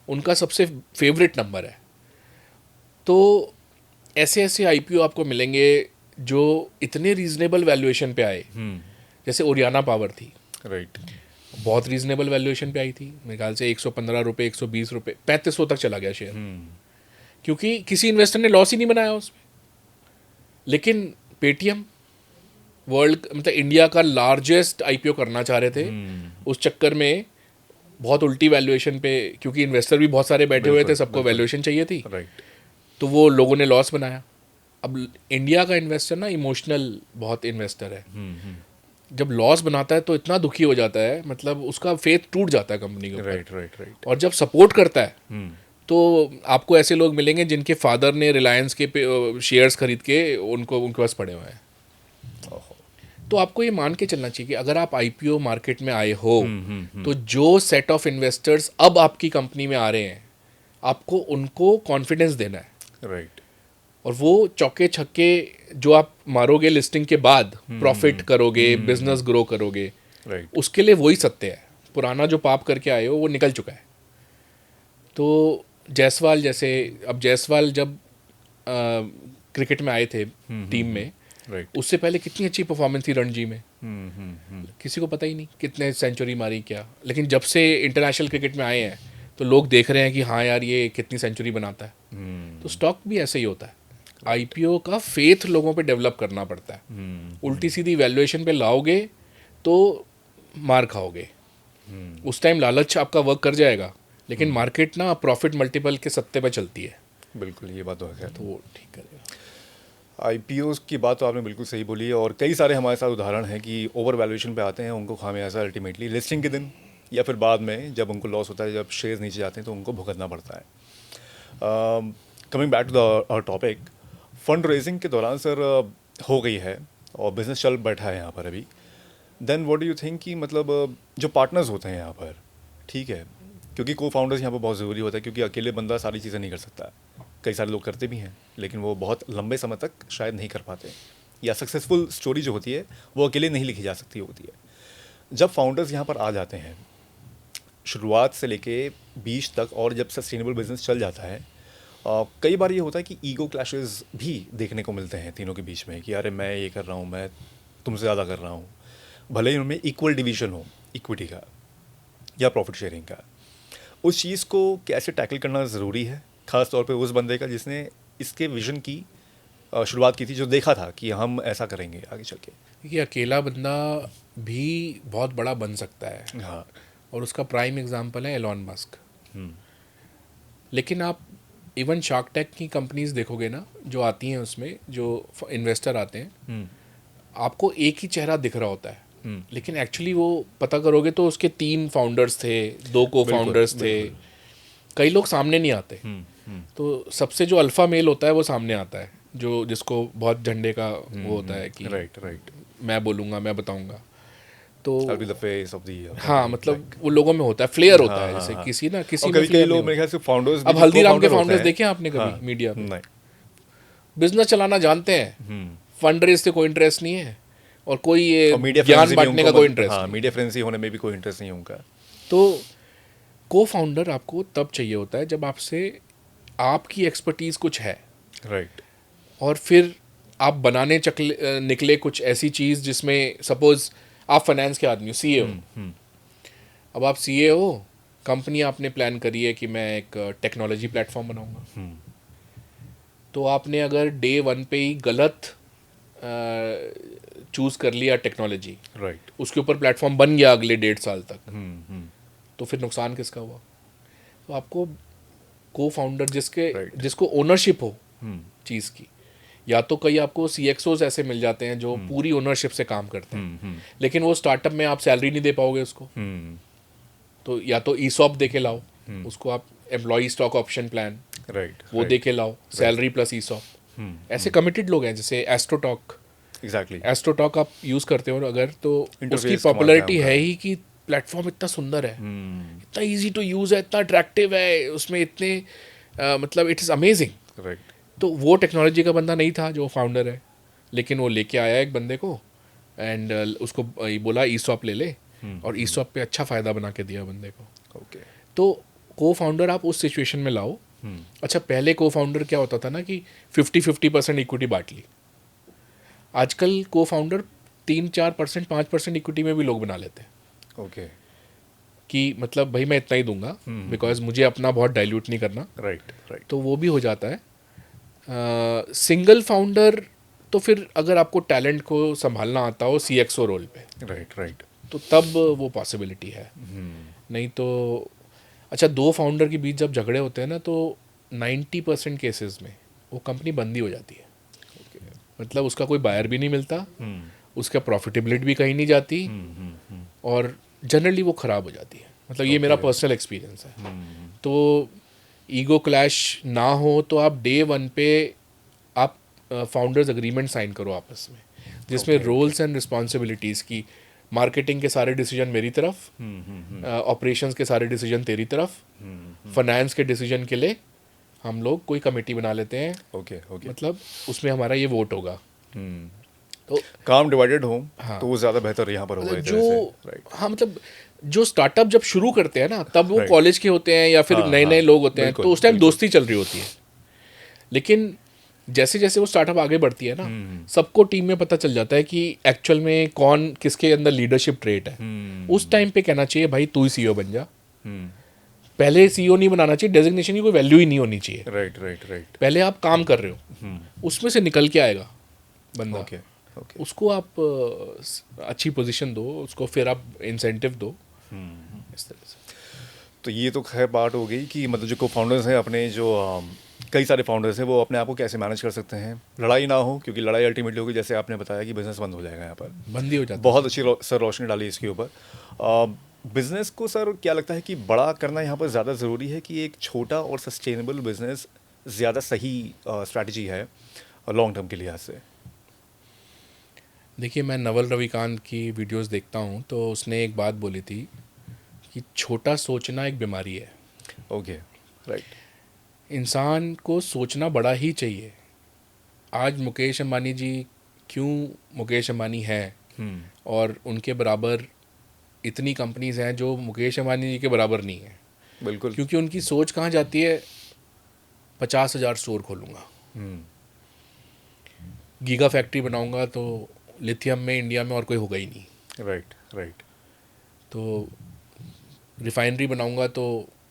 उनका सबसे फेवरेट नंबर है। तो ऐसे ऐसे आईपीओ आपको मिलेंगे जो इतने रीजनेबल वैल्यूएशन पे आए, जैसे ओरियाना पावर थी,
राइट,
बहुत रीजनेबल वैल्यूएशन पे आई थी, मेरे ख्याल से 115 रुपये, 120 रुपये, 3500 तक चला गया शेयर, क्योंकि किसी इन्वेस्टर ने लॉस ही नहीं बनाया उसमें। लेकिन पेटीएम वर्ल्ड मतलब इंडिया का लार्जेस्ट आईपीओ करना चाह रहे थे, उस चक्कर में बहुत उल्टी वैल्यूएशन पे, क्योंकि इन्वेस्टर भी बहुत सारे बैठे हुए थे, सबको वैल्यूएशन चाहिए थी,
राइट,
तो वो लोगों ने लॉस बनाया। अब इंडिया का इन्वेस्टर ना इमोशनल बहुत इन्वेस्टर है, जब लॉस बनाता है तो इतना दुखी हो जाता है, मतलब उसका फेथ टूट जाता है कंपनी के ऊपर।
राइट, राइट, राइट,
और जब सपोर्ट करता है तो आपको ऐसे लोग मिलेंगे जिनके फादर ने रिलायंस के शेयर्स खरीद के उनको उनके पास पड़े हुए हैं। तो आपको ये मान के चलना चाहिए कि अगर आप आईपीओ मार्केट में आए हो तो जो सेट ऑफ इन्वेस्टर्स अब आपकी कंपनी में आ रहे हैं, आपको उनको कॉन्फिडेंस देना है,
राइट,
और वो चौके छक्के जो आप मारोगे लिस्टिंग के बाद, प्रॉफिट करोगे, बिजनेस ग्रो करोगे,
राइट,
उसके लिए वही सत्य है। पुराना जो पाप करके आए हो वो निकल चुका है। तो जायसवाल जैसे, अब जायसवाल जब क्रिकेट में आए थे टीम में,
राइट,
उससे पहले कितनी अच्छी परफॉर्मेंस थी रणजी में, किसी को पता ही नहीं कितने सेंचुरी मारी क्या। लेकिन जब से इंटरनेशनल क्रिकेट में आए हैं तो लोग देख रहे हैं कि हाँ यार ये कितनी सेंचुरी बनाता है। तो स्टॉक भी ऐसे ही होता है, आईपीओ का फेथ लोगों पे डेवलप करना पड़ता है। उल्टी सीधी वैल्यूएशन पे लाओगे तो मार खाओगे, उस टाइम लालच आपका वर्क कर जाएगा, लेकिन मार्केट ना प्रॉफिट मल्टीपल के सत्ते पे चलती है,
बिल्कुल, ये बात तो है।
तो वो ठीक करेगा।
आईपीओ की बात तो आपने बिल्कुल सही बोली है, और कई सारे हमारे साथ उदाहरण हैं कि ओवर वैल्यूएशन पे आते हैं, उनको खामियाजा अल्टीमेटली लिस्टिंग के दिन या फिर बाद में जब उनको लॉस होता है, जब शेयर्स नीचे जाते हैं तो उनको भुगतना पड़ता है। Coming back to the topic, fund raising के दौरान सर हो गई है और बिजनेस चल बैठा है यहाँ पर अभी, then what do you think कि मतलब जो पार्टनर्स होते हैं यहाँ पर, ठीक है, क्योंकि को फाउंडर्स यहाँ पर बहुत ज़रूरी होता है, क्योंकि अकेले बंदा सारी चीज़ें नहीं कर सकता। कई सारे लोग करते भी हैं लेकिन वो बहुत लंबे समय तक शायद नहीं कर पाते, या सक्सेसफुल स्टोरी जो होती है वो अकेले नहीं लिखी जा सकती होती है। जब फाउंडर्स यहाँ पर आ जाते हैं शुरुआत से लेके बीच तक, और जब सस्टेनेबल बिजनेस चल जाता है, कई बार ये होता है कि ईगो क्लैशेस भी देखने को मिलते हैं तीनों के बीच में, कि अरे मैं ये कर रहा हूँ, मैं तुमसे ज़्यादा कर रहा हूँ, भले ही उनमें इक्वल डिवीजन हो इक्विटी का या प्रॉफिट शेयरिंग का। उस चीज़ को कैसे टैकल करना ज़रूरी है, ख़ास तौर पे उस बंदे का जिसने इसके विजन की शुरुआत की थी, जो देखा था कि हम ऐसा करेंगे आगे चल के।
देखिए अकेला बंदा भी बहुत बड़ा बन सकता है,
हाँ,
और उसका प्राइम एग्जांपल है एलॉन मस्क। लेकिन आप इवन शार्क टैंक की कंपनीज देखोगे ना जो आती हैं, उसमें जो इन्वेस्टर आते हैं, आपको एक ही चेहरा दिख रहा होता है, लेकिन एक्चुअली वो पता करोगे तो उसके 3 फाउंडर्स थे, 2 को फाउंडर्स थे, कई लोग सामने नहीं आते। तो सबसे जो अल्फा मेल होता है वो सामने आता है, जो जिसको बहुत झंडे का वो होता है कि
राइट, राइट,
मैं बोलूँगा, मैं बताऊँगा। तो
I'll be the face of the
हाँ, मतलब वो लोगों में होता है, फ्लेयर होता है, जैसे किसी ना किसी
और
में
कई
फ्लेयर
लोग
नहीं
मेरे ख्याल से फाउंडर्स
होता। अब हल्दीराम के फाउंडर्स देखे आपने कभी मीडिया पे?
नहीं,
बिजनेस चलाना जानते हैं, फंड रेज से कोई इंटरेस्ट नहीं है, और कोई ये
और मीडिया
ज्ञान बांटने का कोई इंटरेस्ट
हाँ,
नहीं।
मीडिया फ्रेंसी होने में भी कोई इंटरेस्ट नहीं उनका।
तो को फाउंडर आपको तब चाहिए होता है जब आपसे आपकी एक्सपर्टीज कुछ है,
राइट,
और फिर आप बनाने निकले कुछ ऐसी चीज़ जिसमें, सपोज आप फाइनेंस के आदमी हो, सीए हो, अब आप सीए हो, कंपनी आपने प्लान करी है कि मैं एक टेक्नोलॉजी प्लेटफॉर्म बनाऊंगा, तो आपने अगर डे 1 पे ही गलत चूज़ कर लिया टेक्नोलॉजी,
राइट,
उसके ऊपर प्लेटफॉर्म बन गया अगले 1.5 साल तक, तो फिर नुकसान किसका हुआ? तो आपको को फाउंडर जिसको ओनरशिप हो चीज़ की, या तो कई आपको CXOs ऐसे मिल जाते हैं जो पूरी ओनरशिप से काम करते हैं, लेकिन वो स्टार्टअप में आप सैलरी नहीं दे पाओगे उसको, तो या तो ESOP दे के लाओ उसको, आप employee stock option plan,
right,
वो दे के लाओ, सैलरी प्लस ESOP। ऐसे कमिटेड लोग हैं, जैसे एस्ट्रोटॉक,
एग्जैक्टली,
एस्ट्रोटॉक आप यूज़ करते हो अगर, तो उसकी
Interface
पॉपुलैरिटी
कमाल का
है ही कि प्लेटफॉर्म इतना सुंदर है, इतना इजी टू यूज़ है, इतना अट्रैक्टिव है, उसमें इतने मतलब इट इज़ अमेजिंग।
राइट,
तो वो टेक्नोलॉजी का बंदा नहीं था जो फाउंडर है, लेकिन वो लेके आया एक बंदे को, एंड उसको बोला ESOP ले ले, और ESOP पे अच्छा फ़ायदा बना के दिया बंदे को।
ओके,
तो को फाउंडर आप उस सिचुएशन में लाओ। अच्छा, पहले को फाउंडर क्या होता था ना कि 50-50% इक्विटी बांट ली, आजकल को फाउंडर 3-4%, 5% इक्विटी में भी लोग बना लेते हैं
ओके,
कि मतलब भाई मैं इतना ही दूंगा बिकॉज मुझे अपना बहुत डाइल्यूट नहीं करना,
राइट राइट,
तो वो भी हो जाता है। सिंगल फाउंडर तो फिर अगर आपको टैलेंट को संभालना आता हो CXO रोल पे,
राइट राइट,
तो तब वो पॉसिबिलिटी है। नहीं तो अच्छा, 2 फाउंडर के बीच जब झगड़े होते हैं ना, तो 90% केसेस में वो कंपनी बंद ही हो जाती है। मतलब उसका कोई बायर भी नहीं मिलता, उसका प्रॉफिटेबिलिटी भी कहीं नहीं जाती, और जनरली वो ख़राब हो जाती है। मतलब ये मेरा पर्सनल एक्सपीरियंस है। तो ईगो क्लैश ना हो तो आप डे 1 पे आप फाउंडर्स एग्रीमेंट साइन करो आपस में, जिसमें रोल्स एंड रिस्पॉन्सिबिलिटीज़ की, मार्केटिंग के सारे डिसीजन मेरी तरफ, ऑपरेशंस के सारे डिसीजन तेरी तरफ, फाइनेंस के डिसीजन के लिए हम लोग कोई कमेटी बना लेते हैं।
ओके ओके,
मतलब उसमें हमारा ये वोट होगा। तो
काम डिवाइडेड हो
हाँ,
तो वो ज़्यादा बेहतर यहाँ पर होगा इस तरह से, राइट।
हाँ मतलब जो स्टार्टअप जब शुरू करते हैं ना, तब वो
Right.
कॉलेज के होते हैं या फिर
हाँ,
नए नए
हाँ,
लोग होते हैं,
बिल्कुल,
तो उस टाइम
बिल्कुल।
दोस्ती चल रही होती है। लेकिन जैसे जैसे वो स्टार्टअप आगे बढ़ती है ना, सबको टीम में पता चल जाता है कि एक्चुअल में कौन किसके अंदर लीडरशिप ट्रेट है। उस टाइम पे कहना चाहिए भाई तू ही CEO बन जा। पहले CEO नहीं बनाना चाहिए, डेजिग्नेशन की कोई वैल्यू ही नहीं होनी चाहिए।
राइट राइट राइट,
पहले आप काम कर रहे हो, उसमें से निकल के आएगा बंदा,
ओके ओके,
उसको आप अच्छी पोजीशन दो, उसको फिर आप इंसेंटिव दो, इस तरह से।
तो ये तो खैर बात हो गई कि मतलब जो को फाउंडर्स हैं अपने जो कई सारे फाउंडर्स हैं वो अपने आप को कैसे मैनेज कर सकते हैं, लड़ाई ना हो, क्योंकि लड़ाई अल्टीमेटली होगी, जैसे आपने बताया कि बिजनेस बंद हो जाएगा यहाँ पर।
बंदी हो जाता
बहुत अच्छी सर रोशनी डाली इसके ऊपर। बिजनेस को सर क्या लगता है कि बड़ा करना यहाँ पर ज़्यादा ज़रूरी है कि एक छोटा और सस्टेनेबल बिजनेस ज़्यादा सही स्ट्रैटेजी है लॉन्ग टर्म के लिहाज से?
देखिए, मैं नवल रविकांत की वीडियोस देखता हूँ, तो उसने एक बात बोली थी कि छोटा सोचना एक बीमारी है।
ओके, राइट,
इंसान को सोचना बड़ा ही चाहिए। आज मुकेश अंबानी जी क्यों मुकेश अंबानी हैं, और उनके बराबर इतनी कंपनीज हैं जो मुकेश अंबानी जी के बराबर नहीं है,
बिल्कुल,
क्योंकि उनकी सोच कहाँ जाती है, 50,000 स्टोर खोलूँगा, गीगा फैक्ट्री बनाऊँगा, तो लिथियम में इंडिया में और कोई होगा ही नहीं।
राइट राइट,
तो रिफाइनरी बनाऊँगा तो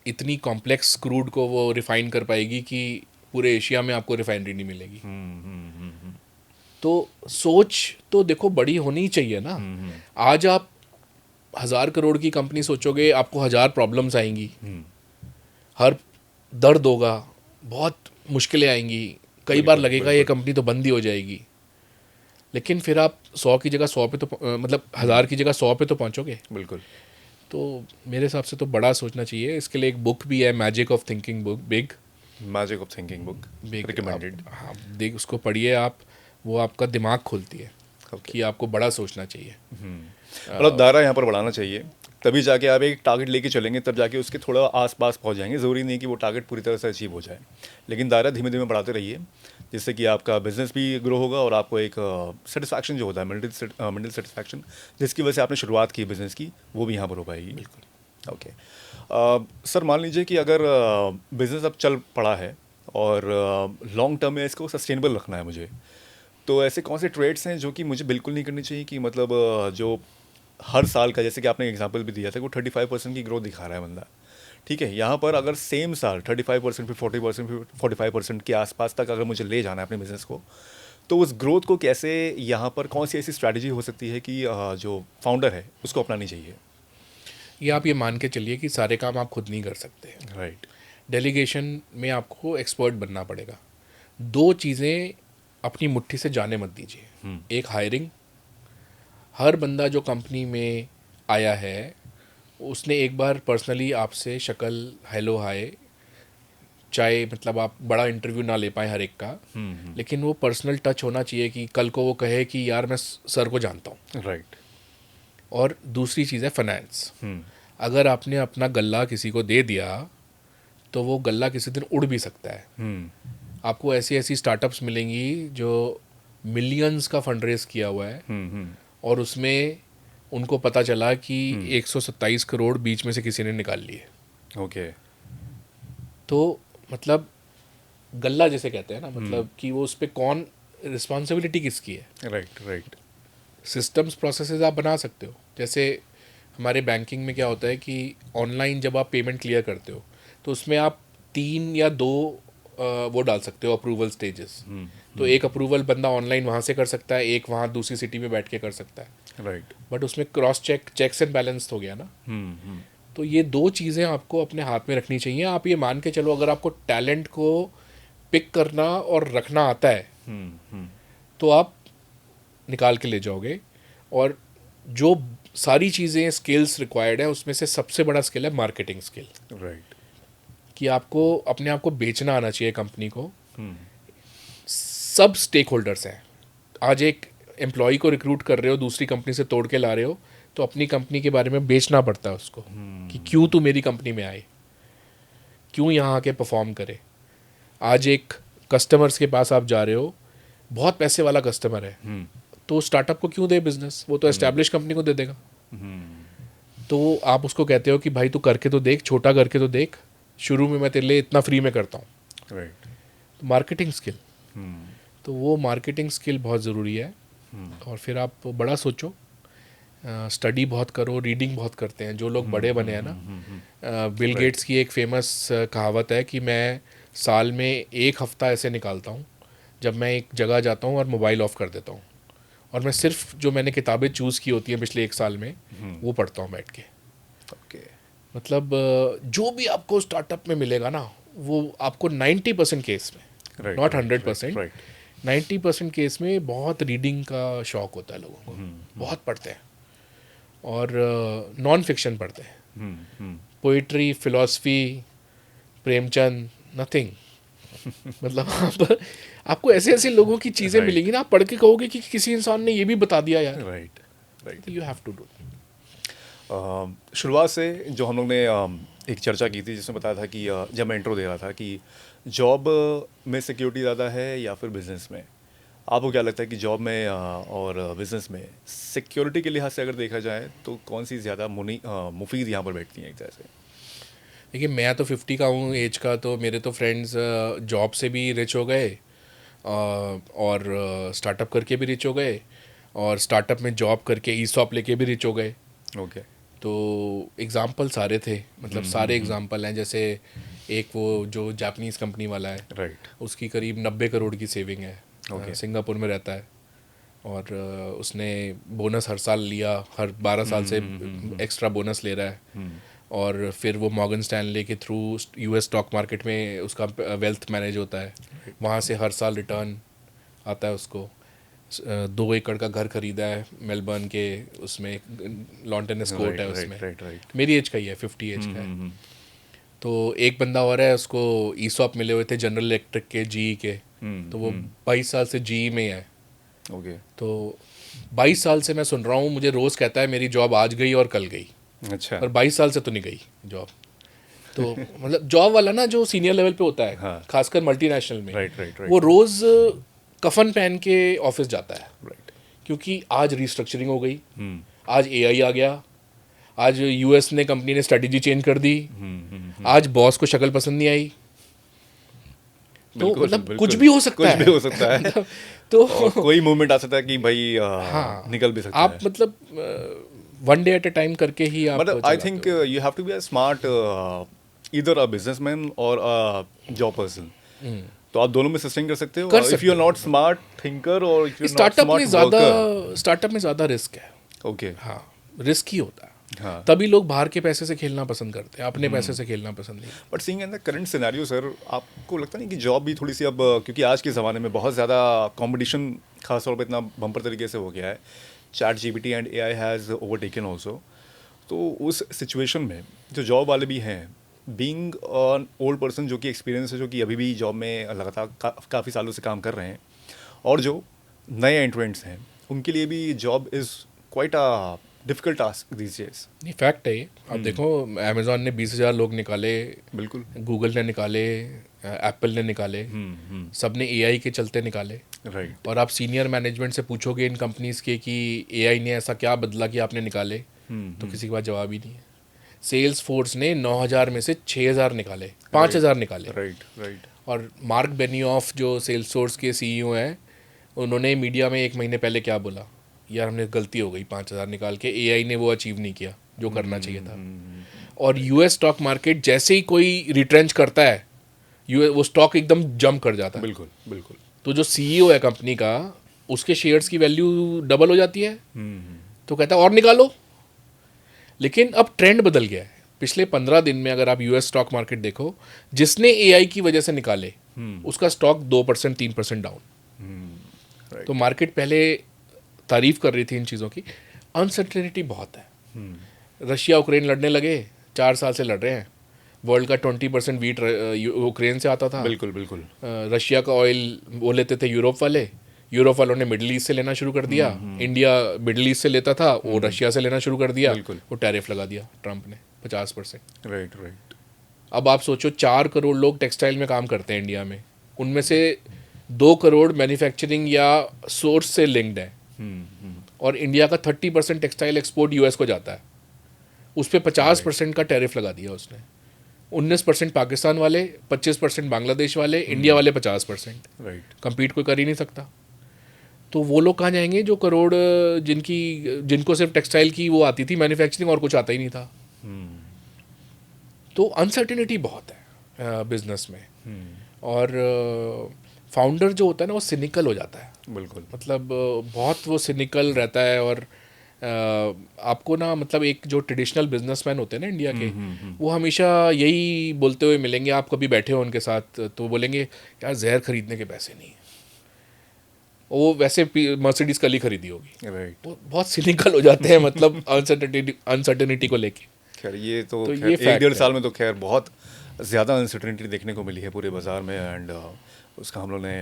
इतनी कॉम्प्लेक्स क्रूड को वो रिफाइन कर पाएगी कि पूरे एशिया में आपको रिफाइनरी नहीं मिलेगी। तो सोच तो देखो बड़ी होनी ही चाहिए ना। आज आप 1,000 करोड़ की कंपनी सोचोगे, आपको 1,000 प्रॉब्लम्स आएंगी, हर दर्द होगा, बहुत मुश्किलें आएंगी, कई बार लगेगा ये कंपनी तो बंद ही हो जाएगी। लेकिन फिर आप 100 की जगह 100 पे तो मतलब 1,000 की जगह 100 पे तो पहुंचोगे।
बिल्कुल,
तो मेरे हिसाब से तो बड़ा सोचना चाहिए। इसके लिए एक बुक भी है, magic of thinking book, big
magic of thinking book, recommended.
हाँ, देख उसको पढ़िए आप, वो आपका दिमाग खोलती है कि आपको बड़ा सोचना चाहिए।
मतलब दायरा यहाँ पर बढ़ाना चाहिए, तभी जाके आप एक टारगेट लेके चलेंगे, तब जाके उसके थोड़ा आसपास पहुँच जाएंगे। ज़रूरी नहीं कि वो टारगेट पूरी तरह से अचीव हो जाए, लेकिन दायरा धीमे धीमे बढ़ाते रहिए, जिससे कि आपका बिजनेस भी ग्रो होगा और आपको एक सेटिस्फैक्शन जो होता है, मेंटल सेटिस्फैक्शन, जिसकी वजह से आपने शुरुआत की बिज़नेस की, वो भी यहाँ पर हो पाएगी।
बिल्कुल।
ओके, सर मान लीजिए कि अगर बिज़नेस अब चल पड़ा है और लॉन्ग टर्म में इसको सस्टेनेबल रखना है मुझे, तो ऐसे कौन से ट्रेड्स हैं जो कि मुझे बिल्कुल नहीं करनी चाहिए, कि मतलब जो हर साल का, जैसे कि आपने एग्जांपल भी दिया था, वो 35% की ग्रोथ दिखा रहा है बंदा, ठीक है, यहाँ पर अगर सेम साल 35% फिर 40% फिर 45% के आसपास तक अगर मुझे ले जाना है अपने बिज़नेस को, तो उस ग्रोथ को कैसे, यहाँ पर कौन सी ऐसी स्ट्रैटेजी हो सकती है कि जो फाउंडर है उसको अपनानी चाहिए?
ये आप ये मान के चलिए कि सारे काम आप खुद नहीं कर सकते।
राइट,
डेलीगेशन में आपको एक्सपर्ट बनना पड़ेगा। 2 चीज़ें अपनी मुट्ठी से जाने मत दीजिए। एक हायरिंग, हर बंदा जो कंपनी में आया है उसने एक बार पर्सनली आपसे शक्ल हेलो हाय, चाहे मतलब आप बड़ा इंटरव्यू ना ले पाए हर एक का, लेकिन वो पर्सनल टच होना चाहिए कि कल को वो कहे कि यार मैं सर को जानता हूँ।
राइट,
और दूसरी चीज़ है फाइनेंस। अगर आपने अपना गल्ला किसी को दे दिया तो वो गल्ला किसी दिन उड़ भी सकता है। आपको ऐसी ऐसी स्टार्टअप्स मिलेंगी जो मिलियंस का फंड रेज किया हुआ है और उसमें उनको पता चला कि 127 करोड़ बीच में से किसी ने निकाल लिए।
ओके,
तो मतलब गल्ला जैसे कहते हैं ना, मतलब कि वो उस पर कौन रिस्पॉन्सिबिलिटी किसकी है?
राइट राइट
सिस्टम्स प्रोसेसेस आप बना सकते हो। जैसे हमारे बैंकिंग में क्या होता है कि ऑनलाइन जब आप पेमेंट क्लियर करते हो तो उसमें आप 3 या 2 वो डाल सकते हो अप्रूवल स्टेजेस। तो एक अप्रूवल बंदा ऑनलाइन वहाँ से कर सकता है, एक वहाँ दूसरी सिटी में बैठ के कर सकता है।
राइट
बट उसमें क्रॉस चेक्स एंड बैलेंस हो गया ना। तो ये 2 चीज़ें आपको अपने हाथ में रखनी चाहिए। आप ये मान के चलो, अगर आपको टैलेंट को पिक करना और रखना आता है तो आप निकाल के ले जाओगे। और जो सारी चीज़ें स्किल्स रिक्वायर्ड है उसमें से सबसे बड़ा स्किल है मार्केटिंग स्किल।
राइट
कि आपको अपने आप को बेचना आना चाहिए कंपनी को। सब स्टेक होल्डर्स हैं। आज एक एम्प्लॉय को रिक्रूट कर रहे हो, दूसरी कंपनी से तोड़ के ला रहे हो, तो अपनी कंपनी के बारे में बेचना पड़ता है उसको कि क्यों तू मेरी कंपनी में आए, क्यों यहाँ आके परफॉर्म करे। आज एक कस्टमर्स के पास आप जा रहे हो, बहुत पैसे वाला कस्टमर है, तो स्टार्टअप को क्यों दे बिजनेस? वो तो एस्टैब्लिश कंपनी को दे देगा। तो आप उसको कहते हो कि भाई तू करके तो देख, छोटा करके तो देख, शुरू में मैं तेरे लिए इतना फ्री में करता हूँ।
राइट
मार्केटिंग स्किल, तो वो मार्केटिंग स्किल बहुत ज़रूरी है। और फिर आप बड़ा सोचो, स्टडी बहुत करो, रीडिंग बहुत करते हैं जो लोग बड़े बने हैं ना। बिल गेट्स की एक फेमस कहावत है कि मैं साल में 1 हफ्ता ऐसे निकालता हूँ जब मैं एक जगह जाता हूँ और मोबाइल ऑफ कर देता हूँ, और मैं सिर्फ जो मैंने किताबें चूज़ की होती हैं पिछले 1 साल में वो पढ़ता हूँ बैठ के।
ओके
मतलब जो भी आपको स्टार्टअप में मिलेगा ना, वो आपको 90% केस में, नॉट 100%, 90% केस में बहुत रीडिंग का शौक होता है लोगों को। बहुत पढ़ते हैं और नॉन फिक्शन पढ़ते हैं, पोइट्री, फिलॉसफी, प्रेमचंद, नथिंग। मतलब आपको ऐसे ऐसे लोगों की चीज़ें मिलेंगी ना, आप पढ़ के कहोगे कि किसी इंसान ने ये भी बता दिया यार।
Right right
you have to do.
शुरुआत से जो हम लोग ने एक चर्चा की थी जिसमें बताया था कि जब मैं इंट्रो दे रहा था कि जॉब में सिक्योरिटी ज़्यादा है या फिर बिजनेस में, आपको क्या लगता है कि जॉब में और बिजनेस में सिक्योरिटी के लिहाज से अगर देखा जाए तो कौन सी ज़्यादा मुफीद यहाँ पर बैठती हैं एक तरह से?
देखिए, मैं तो 50 का हूँ एज का, तो मेरे तो फ्रेंड्स जॉब से भी रिच हो गए और स्टार्टअप करके भी रिच हो गए, और स्टार्टअप में जॉब करके ईसॉप लेके भी रिच हो गए।
ओके
तो एग्जाम्पल सारे थे, मतलब सारे एग्जाम्पल हैं। जैसे एक वो जो जापानीज़ कंपनी वाला है,
राइट
उसकी करीब 90 करोड़ की सेविंग है।
Okay.
सिंगापुर में रहता है, और उसने बोनस हर साल लिया, हर 12 साल से एक्स्ट्रा बोनस ले रहा है। और फिर वो मॉर्गन स्टैनले के थ्रू यूएस स्टॉक मार्केट में उसका वेल्थ मैनेज होता है, वहाँ से हर साल रिटर्न आता है उसको। 2 एकड़ का घर खरीदा है मेलबर्न के, उसमें लॉन टेनिस कोर्ट है उसमें।
राइट
मेरी एज का ही है, 50 एज का है। तो एक बंदा और है, उसको ईसॉप मिले हुए थे जनरल इलेक्ट्रिक के, जी के, तो वो 22 साल से जी में है।
ओके
तो 22 साल से मैं सुन रहा हूँ, मुझे रोज़ कहता है मेरी जॉब आज गई और कल गई,
अच्छा
और 22 साल से तो नहीं गई जॉब। तो मतलब जॉब वाला ना जो सीनियर लेवल पे होता है,
हाँ।
खासकर मल्टीनेशनल में,
राइट
वो रोज़ कफन पहन के ऑफिस जाता है,
राइट
क्योंकि आज रिस्ट्रक्चरिंग हो गई, आज एआई आ गया, आज यूएस ने कंपनी ने स्ट्रेटजी चेंज कर दी, आज बॉस को शक्ल पसंद नहीं आई। तो मतलब कुछ भी हो सकता है,
कुछ भी हो सकता है।
तो
और कोई मूवमेंट आ सकता है कि भाई
हाँ,
निकल भी सकता
आप
है।
मतलब one day at a time करके ही आप
मतलब आई
चलाते
थिंक
हो।
You have to be a smart either a businessman और अ जॉब पर्सन। तो आप दोनों में सस्टेन कर सकते हो।
कर
इफ
सकते
यू आर
हो।
नॉट स्मार्ट थिंकर और if you are not
startup में
स्मार्ट
ज़्यादा
वर्कर।
स्टार्टअप में ज़्यादा रिस्क है।
ओके
हाँ, रिस्क ही होता है।
हाँ
तभी लोग बाहर के पैसे से खेलना पसंद करते हैं, अपने पैसे से खेलना पसंद नहीं।
But seeing in the current scenario sir, आपको लगता नहीं कि जॉब भी थोड़ी सी अब क्योंकि आज के ज़माने में बहुत ज़्यादा कंपटीशन खास तौर पे इतना बम्पर तरीके से हो गया है, chat GPT and AI has overtaken also. तो उस सिचुएशन में जो जॉब वाले भी हैं, बीइंग ऑन ओल्ड पर्सन जो कि एक्सपीरियंस है, जो कि अभी भी जॉब में लगातार काफ़ी सालों से काम कर रहे हैं, और जो नए एंट्रेंट्स हैं, उनके लिए भी job is quite a difficult task these days.
नहीं, फैक्ट है ये। आप देखो, अमेजोन ने 20,000 लोग निकाले,
बिल्कुल
गूगल ने निकाले, एप्पल ने निकाले, सब ने एआई के चलते निकाले।
राइट
और आप सीनियर मैनेजमेंट से पूछोगे इन कंपनीज के कि एआई ने ऐसा क्या बदला कि आपने निकाले, तो किसी के पास जवाब ही नहीं है। सेल्स फोर्स ने 9,000 में से 6,000 निकाले, 5,000 निकाले।
राइट राइट
और मार्क बेनियोफ जो सेल्स फोर्स के सीईओ हैं, उन्होंने मीडिया में 1 महीने पहले क्या बोला, यार हमने गलती हो गई 5,000 निकाल के, एआई ने वो अचीव नहीं किया जो करना चाहिए था। और यूएस स्टॉक मार्केट जैसे ही कोई रिट्रेंच करता है, वो स्टॉक एकदम जंप कर जाता है।
बिल्कुल बिल्कुल।
तो जो सीईओ है कंपनी का, उसके शेयर्स की वैल्यू डबल हो जाती है। तो कहता है और निकालो। लेकिन अब ट्रेंड बदल गया है। पिछले 15 दिन में अगर आप यूएस स्टॉक मार्केट देखो, जिसने एआई की वजह से निकाले उसका स्टॉक 2% 3% डाउन। तो मार्केट पहले तारीफ कर रही थी इन चीज़ों की। अनसर्टेनिटी बहुत है। रशिया यूक्रेन लड़ने लगे, 4 साल से लड़ रहे हैं। वर्ल्ड का 20% वीट यूक्रेन से आता था।
बिल्कुल बिल्कुल।
रशिया का ऑयल वो लेते थे यूरोप वाले, यूरोप वालों ने मिडिल ईस्ट से लेना शुरू कर दिया। इंडिया मिडिल ईस्ट से लेता था, वो रशिया से लेना शुरू कर दिया। वो टैरिफ लगा दिया ट्रंप ने 50%।
Right right.
अब आप सोचो 4 करोड़ लोग टेक्सटाइल में काम करते हैं इंडिया में, उनमें से 2 करोड़ मैन्युफैक्चरिंग या सोर्स से लिंक्ड है। और इंडिया का 30% टेक्सटाइल एक्सपोर्ट यूएस को जाता है, उस पर 50% का टैरिफ लगा दिया उसने। 19% पाकिस्तान वाले, 25% बांग्लादेश वाले, इंडिया वाले 50%।
राइट।
कम्पीट कोई कर ही नहीं सकता। तो वो लोग कहाँ जाएंगे जो करोड़ जिनको सिर्फ टेक्सटाइल की वो आती थी मैन्युफैक्चरिंग और कुछ आता ही नहीं था। तो अनसर्टेनिटी बहुत है बिजनेस में। और फाउंडर जो होता है ना वो सिनिकल हो जाता है।
बिल्कुल।
मतलब बहुत वो सिनिकल रहता है। और आपको ना मतलब एक जो ट्रेडिशनल बिजनेसमैन होते हैं ना इंडिया के, वो हमेशा यही बोलते हुए मिलेंगे। आप कभी बैठे हो उनके साथ तो बोलेंगे यार जहर खरीदने के पैसे नहीं है। वो वैसे मर्सिडीज कल ही खरीदी होगी।
राइट।
वो बहुत सिनिकल हो जाते हैं मतलब अनसर्टेनिटी को लेके।
खैर ये तो
तो
खैर
ये
एक
fact
डेढ़
है।
साल में तो खैर बहुत ज़्यादा अनसर्टेनिटी देखने को मिली है पूरे बाज़ार में। एंड उसका हम लोग ने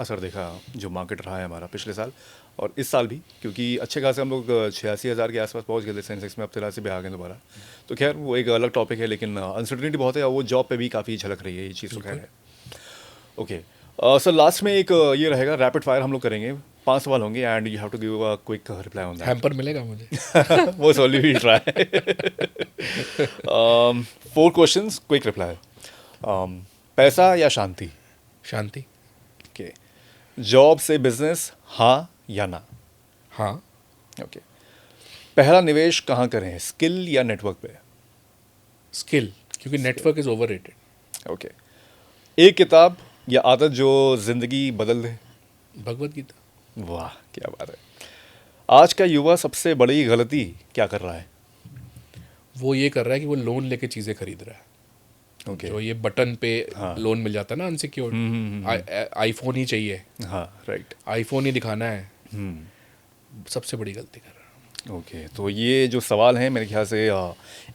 असर देखा जो मार्केट रहा है हमारा पिछले साल और इस साल भी, क्योंकि अच्छे खासे हम लोग 86,000 के आसपास पहुंच गए थे सेंसेक्स में। अब 83 पे आ गए दोबारा। तो खैर वो एक अलग टॉपिक है, लेकिन अनसर्टेनिटी बहुत है और वो जॉब पे भी काफ़ी झलक रही है ये चीज़। तो खैर है। ओके सर, लास्ट में एक ये रहेगा रैपिड फायर हम लोग करेंगे। 5 सवाल होंगे and you have to give a quick reply on that.
Hamper मिलेगा मुझे?
वो only we try. 4 questions, quick reply. पैसा या शांति?
शांति।
ओके। जॉब से बिजनेस, हाँ या ना?
हाँ।
ओके। पहला निवेश कहाँ करें, स्किल या नेटवर्क पे?
स्किल, क्योंकि नेटवर्क इज ओवररेटेड।
ओके। एक किताब या आदत जो जिंदगी बदल दे?
भगवत गीता।
वाह क्या बात है। आज का युवा सबसे बड़ी गलती क्या कर रहा है?
वो ये कर रहा है कि वो लोन लेके चीज़ें खरीद रहा है।
ओके।
जो ये बटन पे
हाँ।
लोन मिल जाता है ना अनसिक्योर्ड, आईफोन ही चाहिए,
हाँ राइट।
आईफोन ही दिखाना है, सबसे बड़ी गलती कर रहा है।
ओके। तो ये जो सवाल हैं मेरे ख्याल से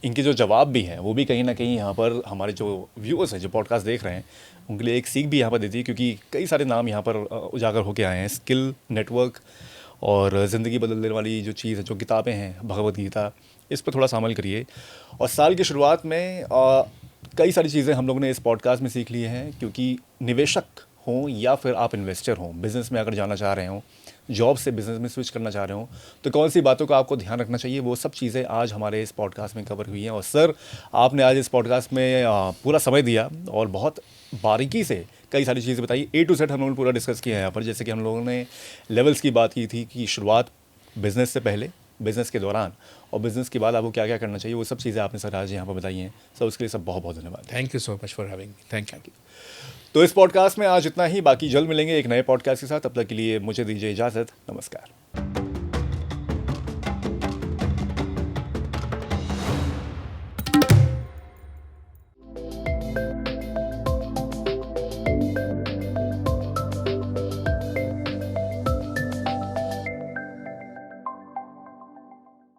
इनके जो जवाब भी हैं वो भी कहीं ना कहीं यहाँ पर हमारे जो व्यूअर्स हैं जो पॉडकास्ट देख रहे हैं उनके लिए एक सीख भी यहाँ पर देती है, क्योंकि कई सारे नाम यहाँ पर उजागर होके आए हैं। स्किल, नेटवर्क और ज़िंदगी बदलने वाली जो चीज़ है, जो किताबें हैं भगवत गीता, इस पर थोड़ा सा अमल करिए। और साल की शुरुआत में कई सारी चीज़ें हम लोगों ने इस पॉडकास्ट में सीख ली हैं, क्योंकि निवेशक हों या फिर आप इन्वेस्टर हों, बिज़नेस में अगर जाना चाह रहे हों, जॉब से बिज़नेस में स्विच करना चाह रहे हो, तो कौन सी बातों का आपको ध्यान रखना चाहिए, वो सब चीज़ें आज हमारे इस पॉडकास्ट में कवर हुई हैं। और सर आपने आज इस पॉडकास्ट में पूरा समय दिया और बहुत बारीकी से कई सारी चीज़ें बताई। A to Z हम लोगों ने पूरा डिस्कस किया है यहाँ पर। जैसे कि हम लोगों ने लेवल्स की बात की थी कि शुरुआत बिज़नेस से पहले, बिज़नेस के दौरान और बिज़नेस के बाद आपको क्या क्या करना चाहिए, वो सब चीज़ें आपने सर आज यहाँ पर बताई हैं। सर उसके लिए सब बहुत बहुत धन्यवाद।
Thank you so much for having me. Thank you.
तो इस पॉडकास्ट में आज इतना ही, बाकी जल्द मिलेंगे एक नए पॉडकास्ट के साथ। तब तक के लिए मुझे दीजिए इजाज़त। नमस्कार।